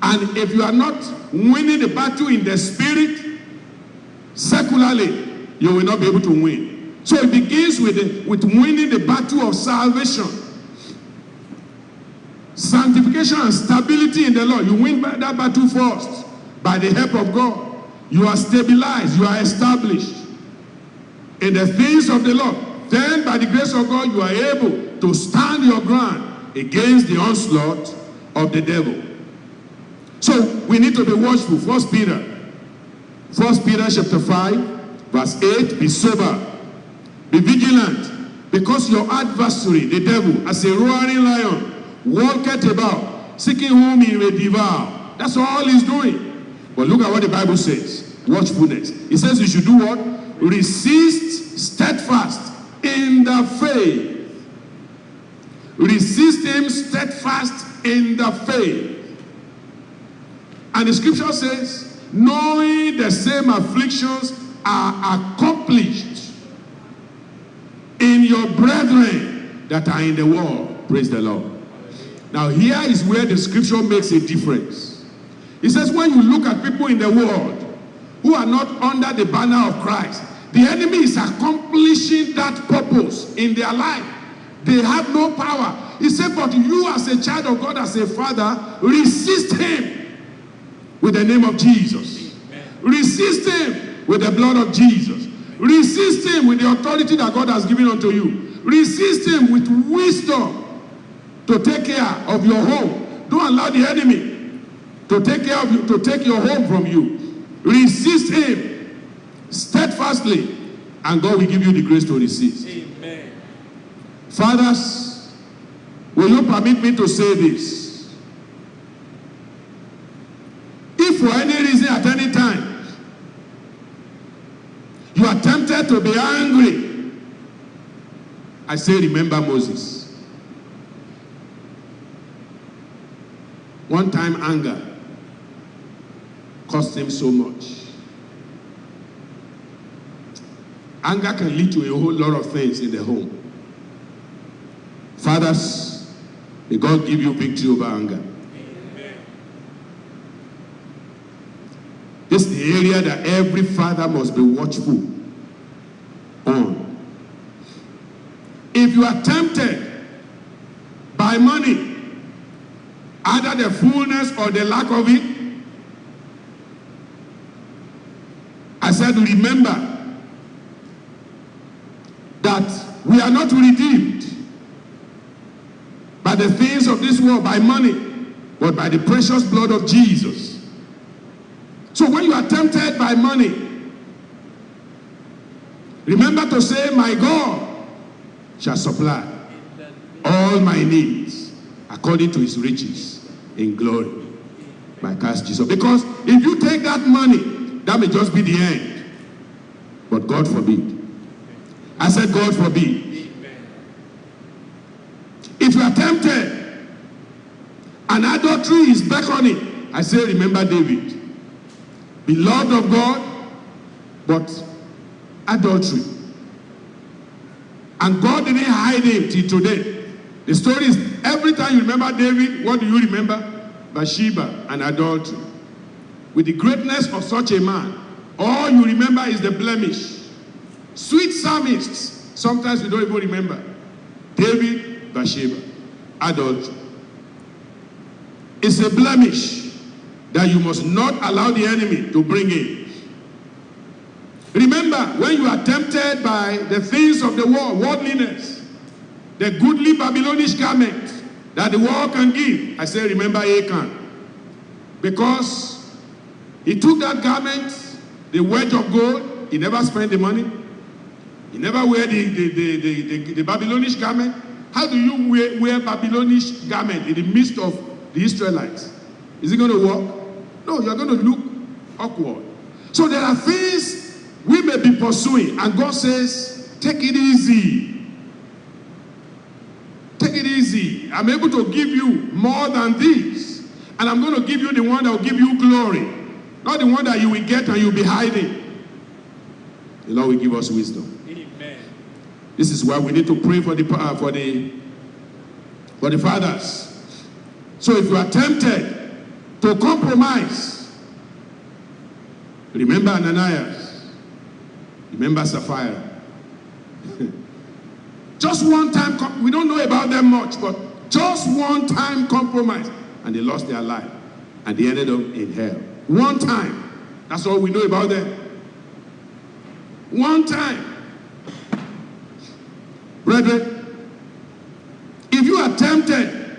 And if you are not winning the battle in the spirit, secularly, you will not be able to win. So it begins with winning the battle of salvation. Sanctification and stability in the Lord. You win that battle first. By the help of God. You are stabilized. You are established in the things of the Lord. Then by the grace of God, you are able to stand your ground against the onslaught of the devil. So we need to be watchful. 1 Peter chapter 5 verse 8, be sober, be vigilant, because your adversary, the devil, as a roaring lion, walketh about, seeking whom he may devour. That's all he's doing. But look at what the Bible says. Watchfulness. It says you should do what? Resist steadfast in the faith. Resist him steadfast in the faith. And the scripture says, knowing the same afflictions are accomplished in your brethren that are in the world. Praise the Lord. Now here is where the scripture makes a difference. It says when you look at people in the world who are not under the banner of Christ, the enemy is accomplishing that purpose in their life. They have no power. He said, but you as a child of God, as a father, resist him with the name of Jesus. Amen. Resist him with the blood of Jesus. Resist him with the authority that God has given unto you. Resist him with wisdom to take care of your home. Don't allow the enemy to take care of you, to take your home from you. Resist him steadfastly, and God will give you the grace to resist. Amen. Fathers, will you permit me to say this? If for any reason at any time you are tempted to be angry, I say remember Moses. One time anger cost him so much. Anger can lead to a whole lot of things in the home. Fathers, may God give you victory over anger. Amen. This is the area that every father must be watchful on. If you are tempted by money, either the fullness or the lack of it, I said remember that we are not redeemed by the things of this world, by money, but by the precious blood of Jesus. So when you are tempted by money, Remember to say, my God shall supply all my needs according to his riches in glory by Christ Jesus. Because if you take that money, that may just be the end. But God forbid. I said, God forbid. If you are tempted and adultery is beckoning, I say, remember David. Beloved of God, but adultery. And God didn't hide him till today. The story is, every time you remember David, what do you remember? Bathsheba and adultery. With the greatness of such a man, all you remember is the blemish. Sweet psalmists, sometimes we don't even remember. David, Bathsheba, adultery. It's a blemish that you must not allow the enemy to bring in. Remember, when you are tempted by the things of the world, worldliness, the goodly Babylonish garment that the world can give, I say, remember Achan. Because he took that garment, the wedge of gold, he never spent the money. He never wear the Babylonish garment. How do you wear Babylonish garment in the midst of the Israelites? Is it going to work? No, you're going to look awkward. So there are things we may be pursuing, and God says, take it easy. Take it easy. I'm able to give you more than this. And I'm going to give you the one that will give you glory. Not the one that you will get and you'll be hiding. The Lord will give us wisdom. Amen. This is why we need to pray for the fathers. So if you are tempted to compromise, remember Ananias. Remember Sapphira. Just one time, we don't know about them much, but just one time compromise, and they lost their life, and they ended up in hell. One time. That's all we know about them. One time. Brethren, if you are tempted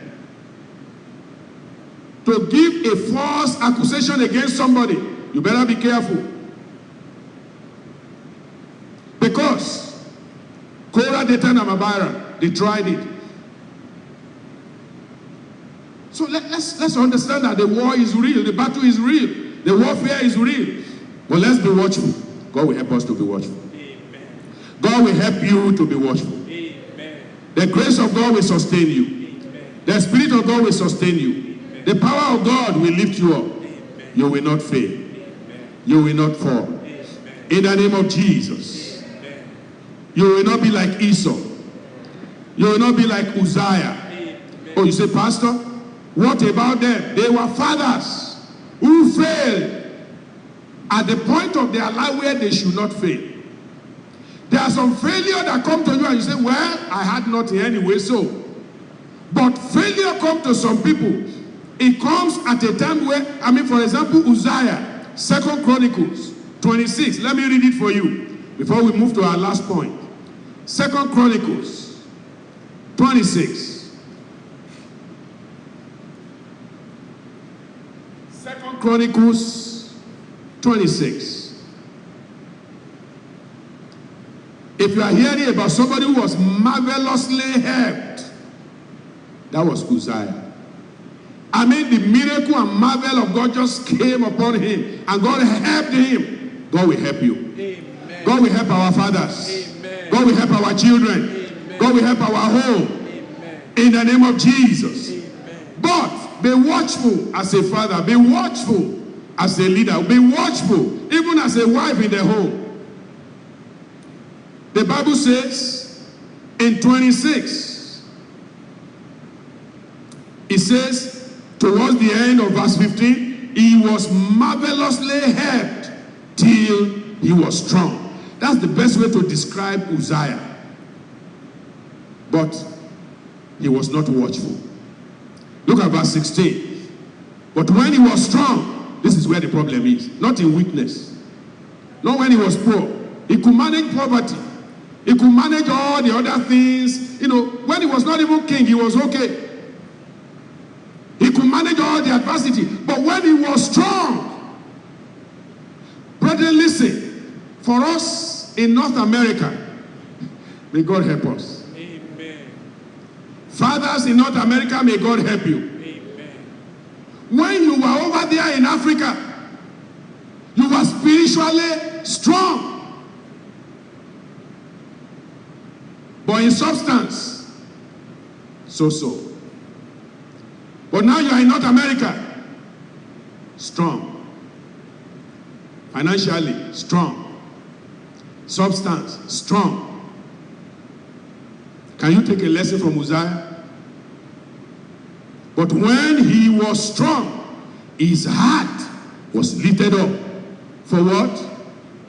to give a false accusation against somebody, you better be careful. Because Korah, Dathan, and Abiram, they tried it. So let's understand that the war is real, the battle is real, the warfare is real. But let's be watchful. God will help us to be watchful. Amen. God will help you to be watchful. Amen. The grace of God will sustain you. Amen. The Spirit of God will sustain you. Amen. The power of God will lift you up. Amen. You will not fail. Amen. You will not fall. Amen. In the name of Jesus. Amen. You will not be like Esau. You will not be like Uzziah. Amen. Oh, you say, Pastor, what about them? They were fathers who failed at the point of their life where they should not fail. There are some failure that come to you and you say, well, I had nothing anyway, so. But failure comes to some people. It comes at a time where, for example, Uzziah, 2 Chronicles 26. Let me read it for you before we move to our last point. 2 Chronicles 26. 2 Chronicles 26. If you are hearing about somebody who was marvelously helped, that was Uzziah. The miracle and marvel of God just came upon him, and God helped him. God will help you. Amen. God will help our fathers. Amen. God will help our children. Amen. God will help our home. Amen. In the name of Jesus. Amen. But be watchful as a father. Be watchful as a leader. Be watchful even as a wife in the home. The Bible says in 26, it says towards the end of verse 15, he was marvelously helped till he was strong. That's the best way to describe Uzziah. But he was not watchful. Look at verse 16. But when he was strong, this is where the problem is. Not in weakness. Not when he was poor. He could manage poverty. He could manage all the other things. When he was not even king, he was okay. He could manage all the adversity. But when he was strong, brethren, listen. For us in North America, may God help us. Amen. Fathers in North America, may God help you. Amen. When you were over there in Africa, you were spiritually strong. But in substance, so. But now you are in North America, strong. Financially, strong. Substance, strong. Can you take a lesson from Uzziah? But when he was strong, his heart was lifted up. For what?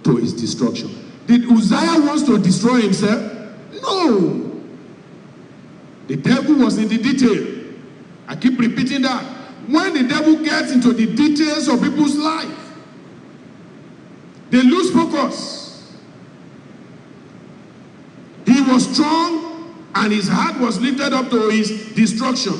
To his destruction. Did Uzziah want to destroy himself? No. The devil was in the detail. I keep repeating that. When the devil gets into the details of people's life, they lose focus. He was strong and his heart was lifted up to his destruction.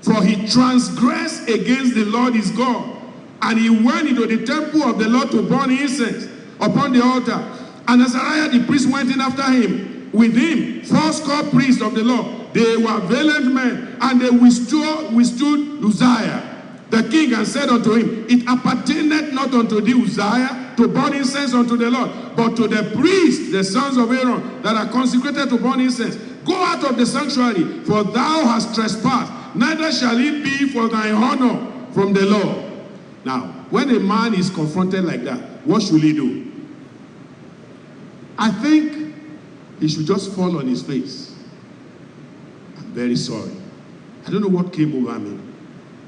For he transgressed against the Lord his God. And he went into the temple of the Lord to burn incense upon the altar. And Azariah the priest went in after him. With him, 80 priests of the Lord. They were valiant men, and they withstood Uzziah the king, and said unto him, It appertaineth not unto thee, Uzziah, to burn incense unto the Lord, but to the priests, the sons of Aaron, that are consecrated to burn incense. Go out of the sanctuary, for thou hast trespassed, neither shall it be for thy honor from the Lord. Now, when a man is confronted like that, what should he do? I think he should just fall on his face. I'm very sorry. I don't know what came over me.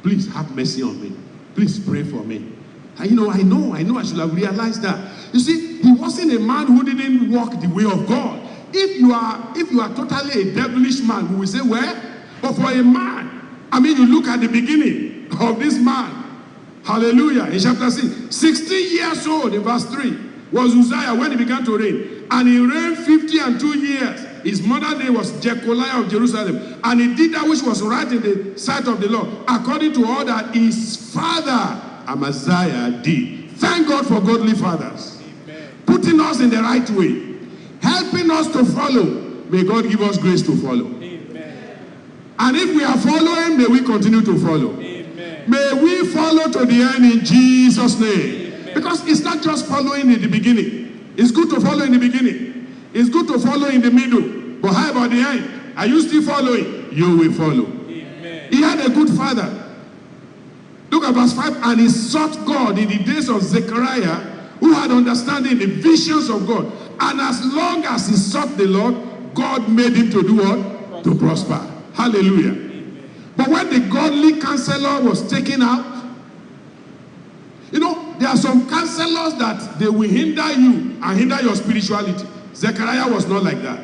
Please have mercy on me. Please pray for me. And I know I should have realized that. You see, he wasn't a man who didn't walk the way of God. If you are totally a devilish man, we will say, well, but for a man, you look at the beginning of this man. Hallelujah. In chapter 6, 16 years old, in verse 3, was Uzziah when he began to reign. And he reigned 52 years. His mother's name was Jecoliah of Jerusalem. And he did that which was right in the sight of the Lord, according to all that his father Amaziah did. Thank God for godly fathers. Amen. Putting us in the right way, helping us to follow. May God give us grace to follow. Amen. And if we are following, may we continue to follow. Amen. May we follow to the end in Jesus' name. Amen. Because it's not just following in the beginning. It's good to follow in the beginning. It's good to follow in the middle. But how about the end? Are you still following? You will follow. Amen. He had a good father. Look at verse 5. And he sought God in the days of Zechariah, who had understanding the visions of God. And as long as he sought the Lord, God made him to do what? To prosper. Hallelujah. Amen. But when the godly counselor was taken out, there are some counselors that they will hinder you and hinder your spirituality. Zechariah was not like that.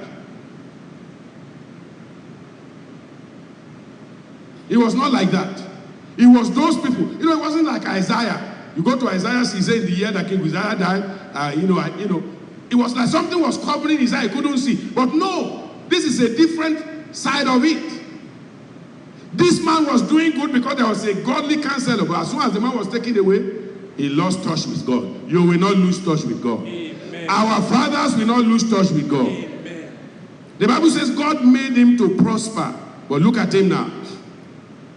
He was not like that. It was those people. It wasn't like Isaiah. You go to Isaiah, he said in the year that King Uzziah died, it was like something was covering his eye, he couldn't see. But no, this is a different side of it. This man was doing good because there was a godly counselor, but as soon as the man was taken away, he lost touch with God. You will not lose touch with God. Amen. Our fathers will not lose touch with God. Amen. The Bible says God made him to prosper. But look at him now.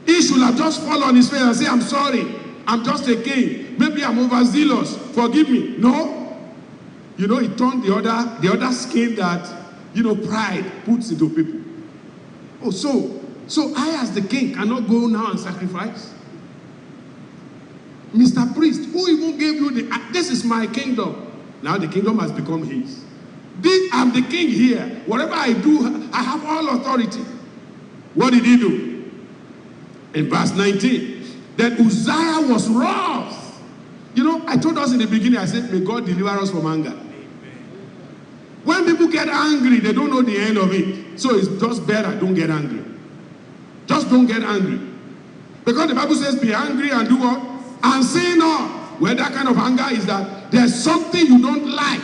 He should have just fallen on his face and say, I'm sorry. I'm just a king. Maybe I'm overzealous. Forgive me. No. He turned the other skin that, pride puts into people. Oh, so I as the king cannot go now and sacrifice? Mr. Priest, who even gave you this is my kingdom. Now the kingdom has become his. I'm the king here. Whatever I do, I have all authority. What did he do? In verse 19, that Uzziah was wroth. I told us in the beginning, I said, may God deliver us from anger. Amen. When people get angry, they don't know the end of it. So it's just better, don't get angry. Just don't get angry. Because the Bible says, be angry and do what? And sin not. Well, that kind of anger is that there's something you don't like.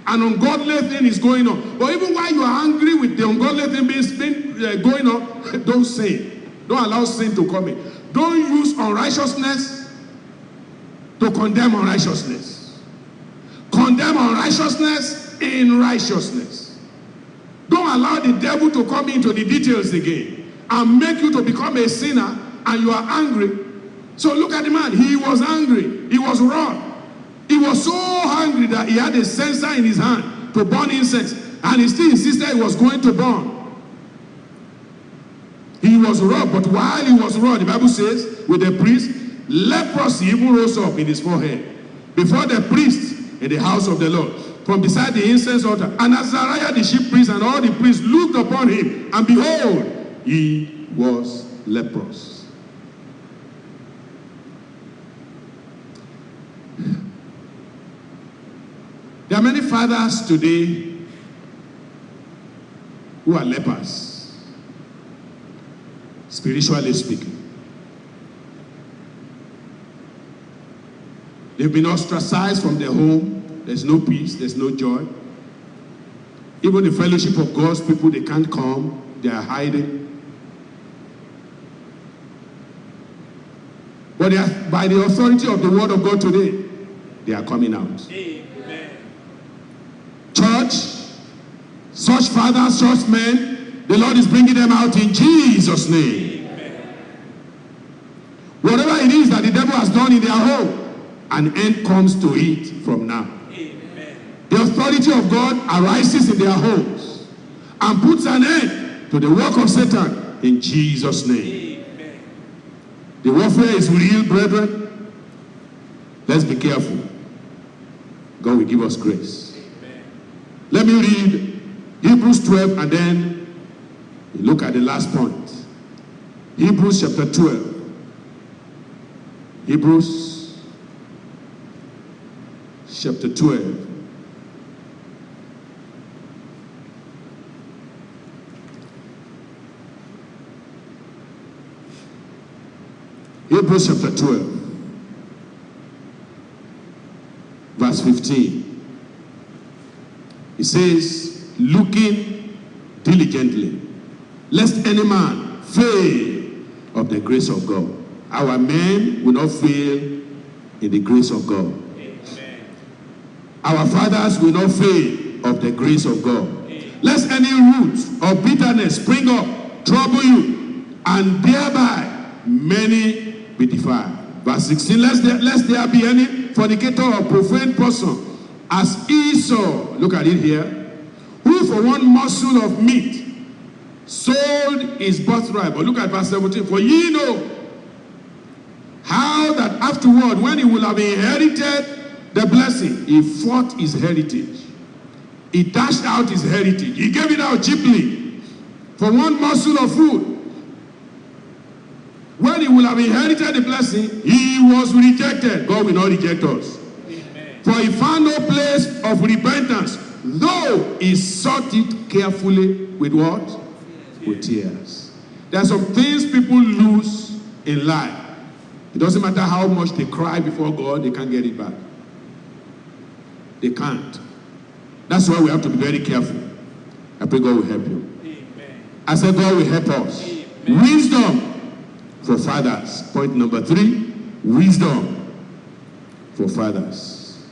An ungodly thing is going on. But even while you are angry with the ungodly thing going on, don't sin. Don't allow sin to come in. Don't use unrighteousness to condemn unrighteousness. Condemn condemn unrighteousness in righteousness. Don't allow the devil to come into the details again and make you to become a sinner and you are angry. So look at the man. He was angry. He was wroth. He was so angry that he had a censer in his hand to burn incense. And he still insisted he was going to burn. He was wroth, but while he was wroth, the Bible says, with the priest, leprosy even rose up in his forehead before the priest in the house of the Lord, from beside the incense altar. And Azariah the chief priest and all the priests looked upon him, and behold, he was leprous. There are many fathers today who are lepers, spiritually speaking. They've been ostracized from their home. There's no peace, there's no joy. Even the fellowship of God's people, they can't come. They are hiding. But they are, by the authority of the word of God today, they are coming out. Amen. Church, such fathers, such men, the Lord is bringing them out in Jesus' name. Amen. Whatever it is that the devil has done in their home, an end comes to it from now. Amen. The authority of God arises in their homes and puts an end to the work of Satan in Jesus' name. Amen. The warfare is real, brethren. Let's be careful. God will give us grace. Amen. Let me read Hebrews 12 and then look at the last point. Hebrews chapter 12. Hebrews chapter 12. Hebrews chapter 12, verse 15. It says, looking diligently, lest any man fail of the grace of God. Our men will not fail in the grace of God. Amen. Our fathers will not fail of the grace of God. Amen. Lest any root of bitterness spring up, trouble you, and thereby many be defiled. Verse 16, lest there be any fornicator or profane person, as Esau, look at it here, who for one morsel of meat sold his birthright. But look at verse 17, for ye know how that afterward, when he will have inherited the blessing, he fought his heritage. He dashed out his heritage. He gave it out cheaply for one morsel of food. When he will have inherited the blessing, he was rejected. God will not reject us. Amen. For he found no place of repentance, though he sought it carefully with what? With tears. There are some things people lose in life. It doesn't matter how much they cry before God, they can't get it back. They can't. That's why we have to be very careful. I pray God will help you. Amen. I said God will help us. Amen. Wisdom for fathers. Point number 3, wisdom for fathers.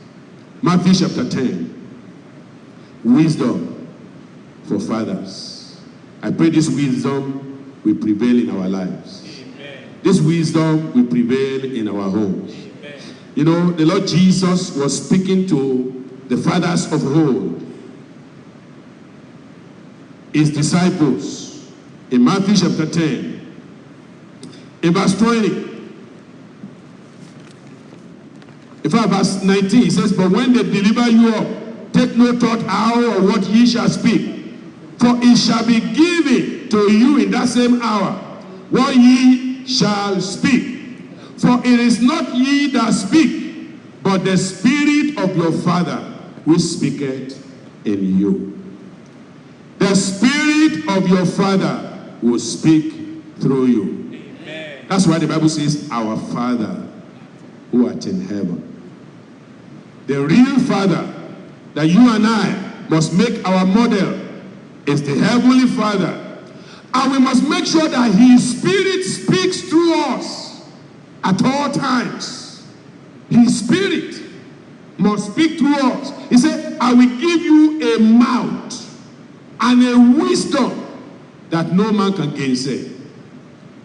Matthew chapter 10. Wisdom for fathers. I pray this wisdom will prevail in our lives. Amen. This wisdom will prevail in our homes. Amen. You know, the Lord Jesus was speaking to the fathers of old, his disciples, in Matthew chapter 10. In verse 20, in fact, verse 19, he says, but when they deliver you up, take no thought how or what ye shall speak, for it shall be given to you in that same hour what ye shall speak. For it is not ye that speak, but the Spirit of your Father which speaketh in you. The Spirit of your Father will speak through you. That's why the Bible says, our Father who art in heaven. The real Father that you and I must make our model is the Heavenly Father. And we must make sure that His Spirit speaks through us at all times. His Spirit. must speak through us. He said, I will give you a mouth and a wisdom that no man can gainsay.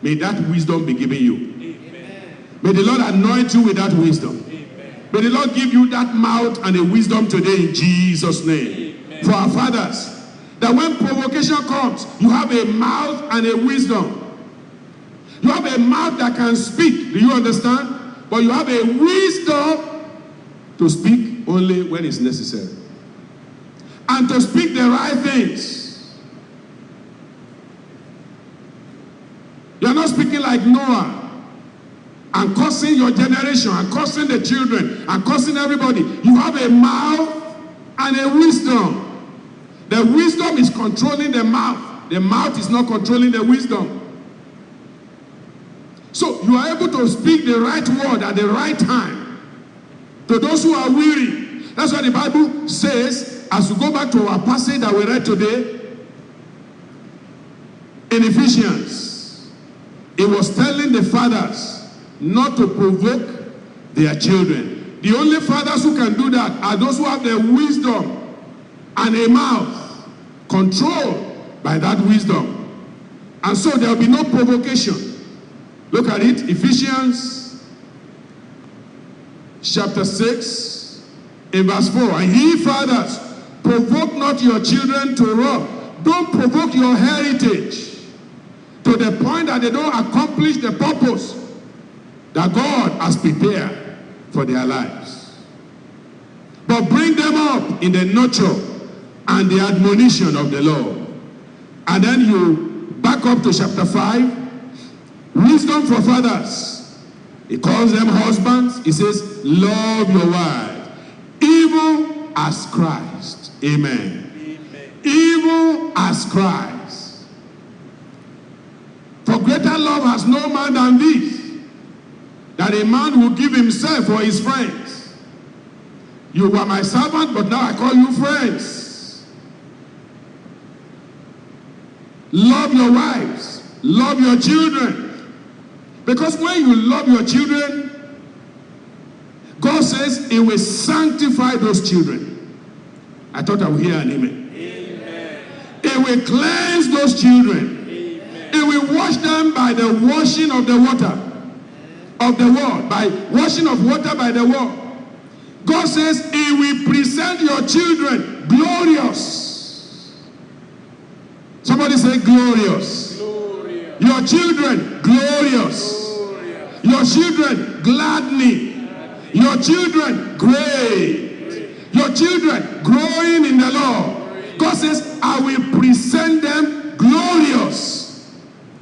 May that wisdom be given you. Amen. May the Lord anoint you with that wisdom. Amen. May the Lord give you that mouth and a wisdom today in Jesus' name. Amen. For our fathers, that when provocation comes, you have a mouth and a wisdom. You have a mouth that can speak. Do you understand? But you have a wisdom to speak only when it's necessary. And to speak the right things. You are not speaking like Noah and cursing your generation and cursing the children and cursing everybody. You have a mouth and a wisdom. The wisdom is controlling the mouth. The mouth is not controlling the wisdom. So you are able to speak the right word at the right time to those who are weary. That's what the Bible says, as we go back to our passage that we read today in Ephesians. It was telling the fathers not to provoke their children. The only fathers who can do that are those who have the wisdom and a mouth controlled by that wisdom. And so there will be no provocation. Look at it, Ephesians chapter 6, in verse 4. And ye fathers, provoke not your children to wrath. Don't provoke your heritage to the point that they don't accomplish the purpose that God has prepared for their lives. But bring them up in the nurture and the admonition of the Lord. And then you back up to chapter 5. Wisdom for fathers. He calls them husbands. He says, love your wife, even as Christ. Amen. Amen. Even as Christ. For greater love has no man than this, that a man will give himself for his friends. You were my servant, but now I call you friends. Love your wives. Love your children. Because when you love your children, God says it will sanctify those children. I thought I would hear an amen. Amen. It will cleanse those children. Amen. It will wash them by the washing of the water of the word. By washing of water by the word. God says it will present your children glorious. Somebody say glorious. Your children, glorious. Your children, gladdening. Your children, great. Your children, growing in the Lord. God says, I will present them glorious.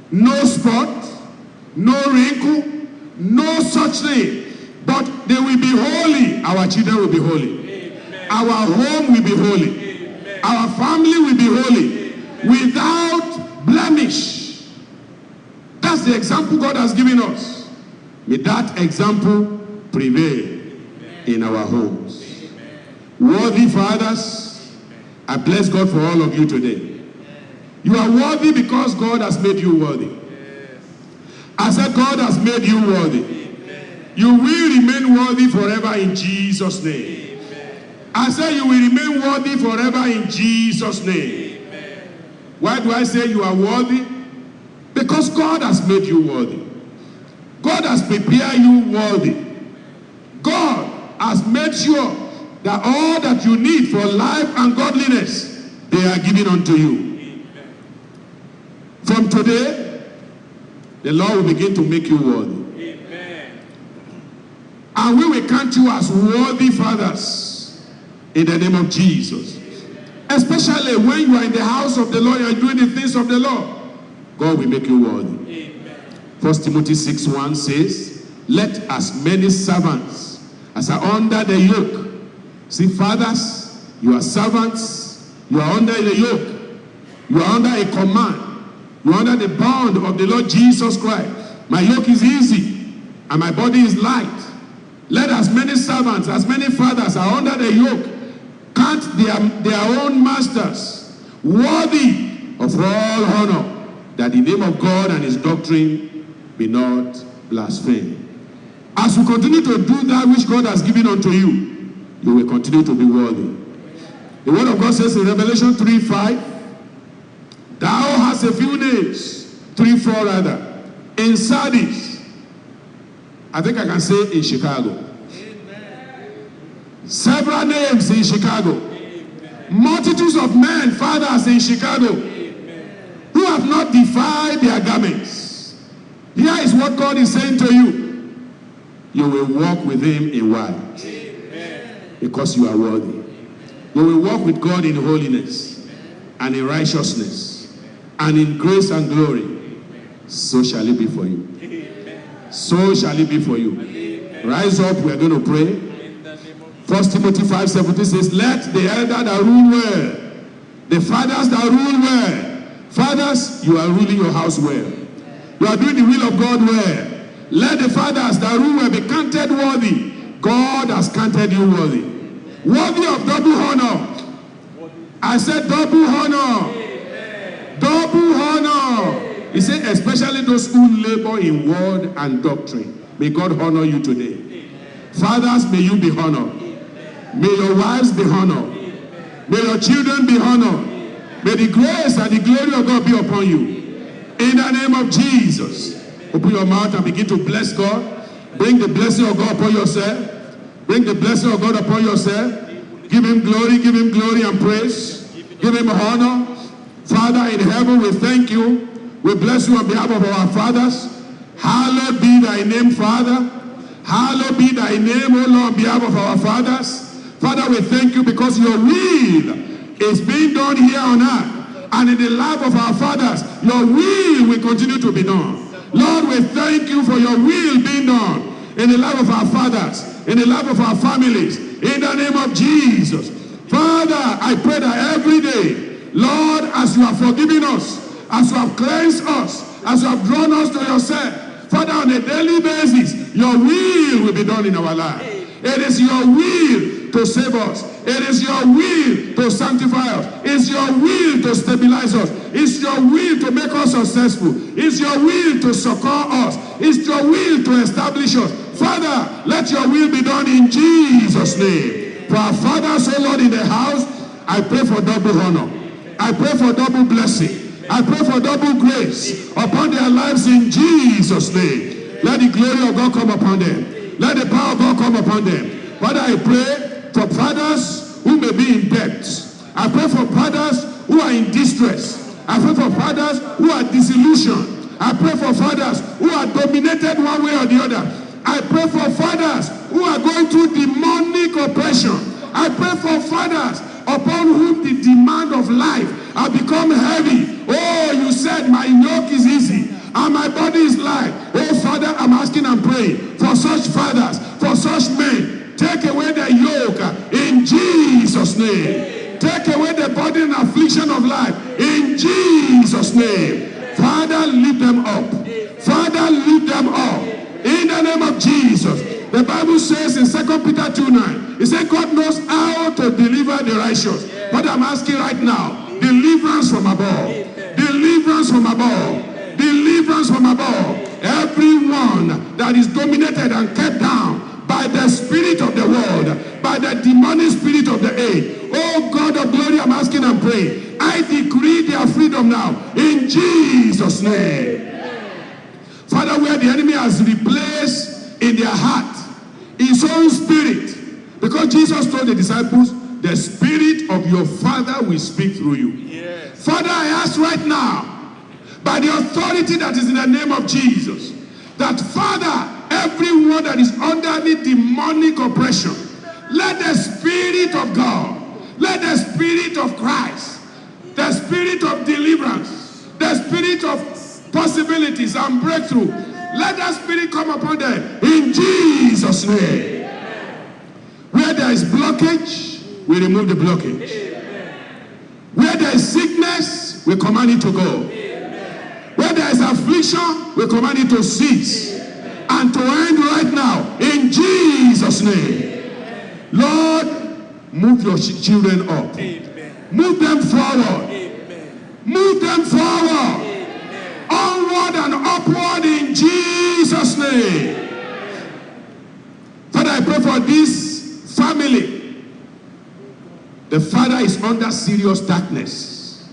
No spot, no wrinkle, no such thing. But they will be holy. Our children will be holy. Amen. Our home will be holy. Amen. Our family will be holy. Amen. Without blemish. That's the example God has given us. May that example prevail in our homes. Worthy fathers, I bless God for all of you today. You are worthy because God has made you worthy. I said God has made you worthy. You will remain worthy forever in Jesus' name. I said you will remain worthy forever in Jesus' name. Why do I say you are worthy? Because God has made you worthy. God has prepared you worthy. God has made sure that all that you need for life and godliness, they are given unto you. From today, the Lord will begin to make you worthy. Amen. And we will count you as worthy fathers in the name of Jesus. Especially when you are in the house of the Lord and doing the things of the Lord. God will make you worthy. Amen. 1 Timothy 6:1 says, let as many servants as are under the yoke. See, fathers, you are servants. You are under the yoke. You are under a command. You are under the bond of the Lord Jesus Christ. My yoke is easy and my body is light. Let as many servants, as many fathers are under the yoke, count their own masters worthy of all honor, that the name of God and his doctrine be not blasphemed. As you continue to do that which God has given unto you, you will continue to be worthy. The word of God says in Revelation 3:5, thou hast a few names, 3:4 rather, in Sardis. I think I can say in Chicago. Several names in Chicago. Multitudes of men, fathers in Chicago, who have not defiled their garments. Here is what God is saying to you. You will walk with him in white, because you are worthy. You will walk with God in holiness and in righteousness and in grace and glory. So shall it be for you. So shall it be for you. Rise up, we are going to pray. 1 Timothy 5:17 says, let the elder that rule well, the fathers that rule well. Fathers, you are ruling your house well. You are doing the will of God well. Let the fathers that rule well be counted worthy. God has counted you worthy. Worthy of double honor. I said double honor. Double honor. He said, especially those who labor in word and doctrine. May God honor you today. Fathers, may you be honored. May your wives be honored. May your children be honored. May the grace and the glory of God be upon you. In the name of Jesus. Open your mouth and begin to bless God. Bring the blessing of God upon yourself. Bring the blessing of God upon yourself. Give him glory and praise. Give him honor. Father in heaven, we thank you. We bless you on behalf of our fathers. Hallowed be thy name, Father. Hallowed be thy name, O Lord, on behalf of our fathers. Father, we thank you because your will is being done here on earth. And in the life of our fathers, your will continue to be done. Lord, we thank you for your will being done in the life of our fathers, in the life of our families, in the name of Jesus. Father, I pray that every day, Lord, as you have forgiven us, as you have cleansed us, as you have drawn us to yourself, Father, on a daily basis, your will be done in our life. It is your will to save us. It is your will to sanctify us. It's your will to stabilize us. It's your will to make us successful. It's your will to succor us. It's your will to establish us. Father, let your will be done in Jesus' name. For our fathers, O Lord, in the house, I pray for double honor. I pray for double blessing. I pray for double grace upon their lives in Jesus' name. Let the glory of God come upon them. Let the power of God come upon them. Father, I pray for fathers who may be in debt. I pray for fathers who are in distress. I pray for fathers who are disillusioned. I pray for fathers who are dominated one way or the other. I pray for fathers who are going through demonic oppression. I pray for fathers upon whom the demand of life have become heavy. Oh, you said my yoke is easy and my body is light. Oh, Father, I'm asking and praying for such fathers, for such men. Take away the yoke in Jesus' name. Take away the burden and affliction of life in Jesus' name. Father, lift them up. Father, lift them up. In the name of Jesus. The Bible says in 2 Peter 2:9, it says God knows how to deliver the righteous. But I'm asking right now, deliverance from above. Deliverance from above. Deliverance from above. Everyone that is dominated and kept down by the spirit of the world, by the demonic spirit of the age. Oh God of glory, I'm asking and praying. I decree their freedom now in Jesus' name. Father, where the enemy has replaced in their heart his own spirit, because Jesus told the disciples, the spirit of your Father will speak through you. Yes. Father, I ask right now, by the authority that is in the name of Jesus, that Father, everyone that is under the demonic oppression, let the Spirit of God, let the Spirit of Christ, the Spirit of deliverance, the Spirit of possibilities and breakthrough, let that Spirit come upon them in Jesus' name. Where there is blockage, we remove the blockage. Where there is sickness, we command it to go. Where there is affliction, we command it to cease and to end right now in Jesus' name. Lord, move your children up. Move them forward. Move them forward. Onward and upward in Jesus' name. Father, I pray for this family the father is under serious darkness.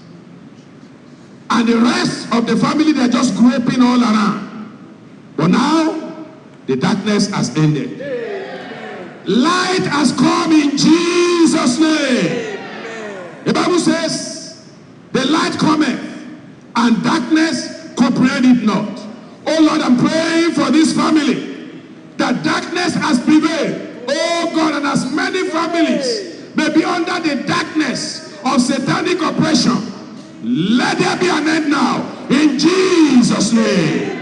And the rest of the family, they're just groping all around. But now, the darkness has ended. Light has come in Jesus' name. The Bible says, the light cometh, and darkness comprehend it not. Oh Lord, I'm praying for this family, that darkness has prevailed. Oh God, and as many families may be under the darkness of satanic oppression, let there be an end now, in Jesus' name.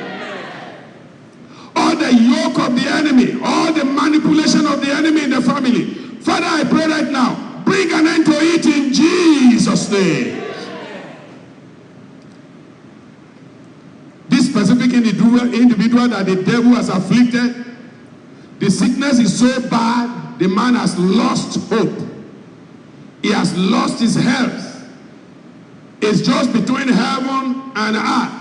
All the yoke of the enemy, all the manipulation of the enemy in the family, Father, I pray right now, bring an end to it in Jesus' name. This specific individual that the devil has afflicted, the sickness is so bad, the man has lost hope. He has lost his health. It's just between heaven and earth.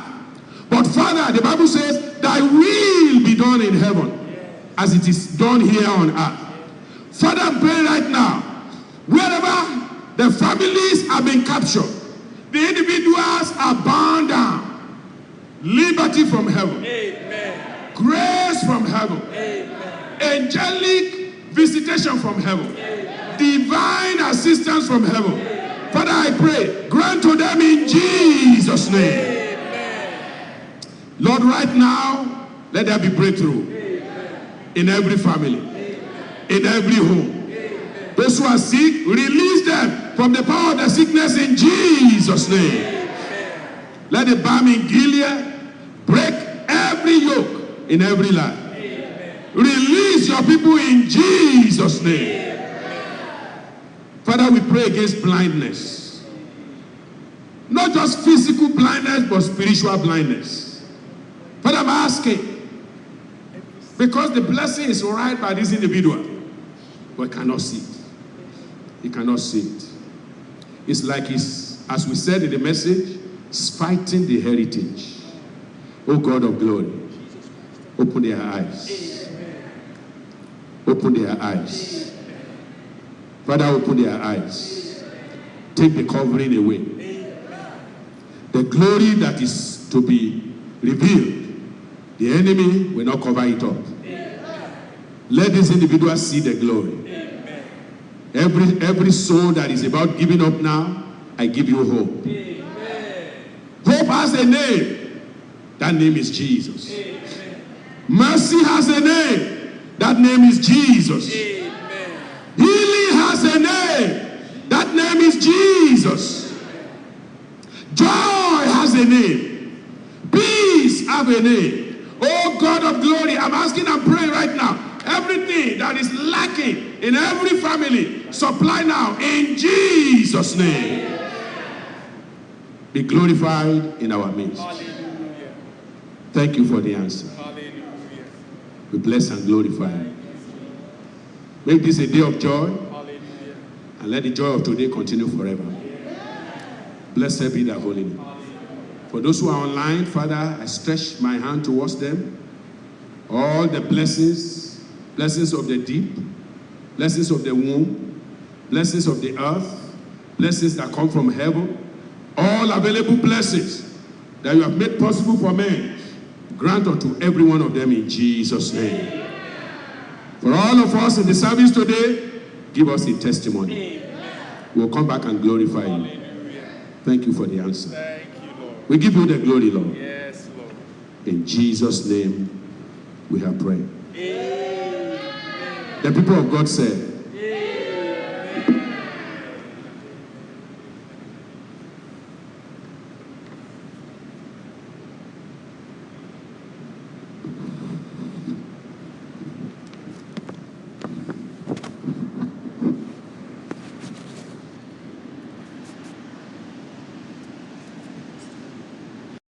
But Father, the Bible says, thy will be done in heaven as it is done here on earth. Father, I pray right now, wherever the families have been captured, the individuals are bound down. Liberty from heaven. Amen. Grace from heaven. Amen. Angelic visitation from heaven. Amen. Divine assistance from heaven. Amen. Father, I pray, grant to them in Jesus' name. Amen. Lord, right now, let there be breakthrough. Amen. In every family. Amen. In every home. Amen. Those who are sick, release them from the power of the sickness in Jesus' name. Amen. Let the balm in Gilead break every yoke in every life. Amen. Release your people in Jesus' name. Amen. Father, we pray against blindness. Not just physical blindness, but spiritual blindness. Father, I'm asking, because the blessing is right by this individual, but he cannot see it. He cannot see it. It's like he's, as we said in the message, he's fighting the heritage. Oh God of glory, open their eyes. Open their eyes. Father, open their eyes. Take the covering away. The glory that is to be revealed, the enemy will not cover it up. Let this individual see the glory. Every soul that is about giving up now, I give you hope. Hope has a name. That name is Jesus. Amen. Mercy has a name. That name is Jesus. Amen. Healing has a name. That name is Jesus. Joy has a name. Peace have a name. Oh God of glory, I'm asking and praying right now. Everything that is lacking in every family, supply now in Jesus' name. Be glorified in our midst. Hallelujah. Thank you for the answer. Hallelujah. We bless and glorify you. Make this a day of joy. Hallelujah. And let the joy of today continue forever. Blessed be thy holy name. For those who are online, Father, I stretch my hand towards them. All the blessings of the deep, blessings of the womb, blessings of the earth, blessings that come from heaven, all available blessings that you have made possible for men, grant unto every one of them in Jesus' name. For all of us in the service today, give us a testimony. We'll come back and glorify you. Thank you for the answer. Thank you, Lord. We give you the glory, Lord. Yes, Lord. In Jesus' name, we have prayed. Amen. The people of God said,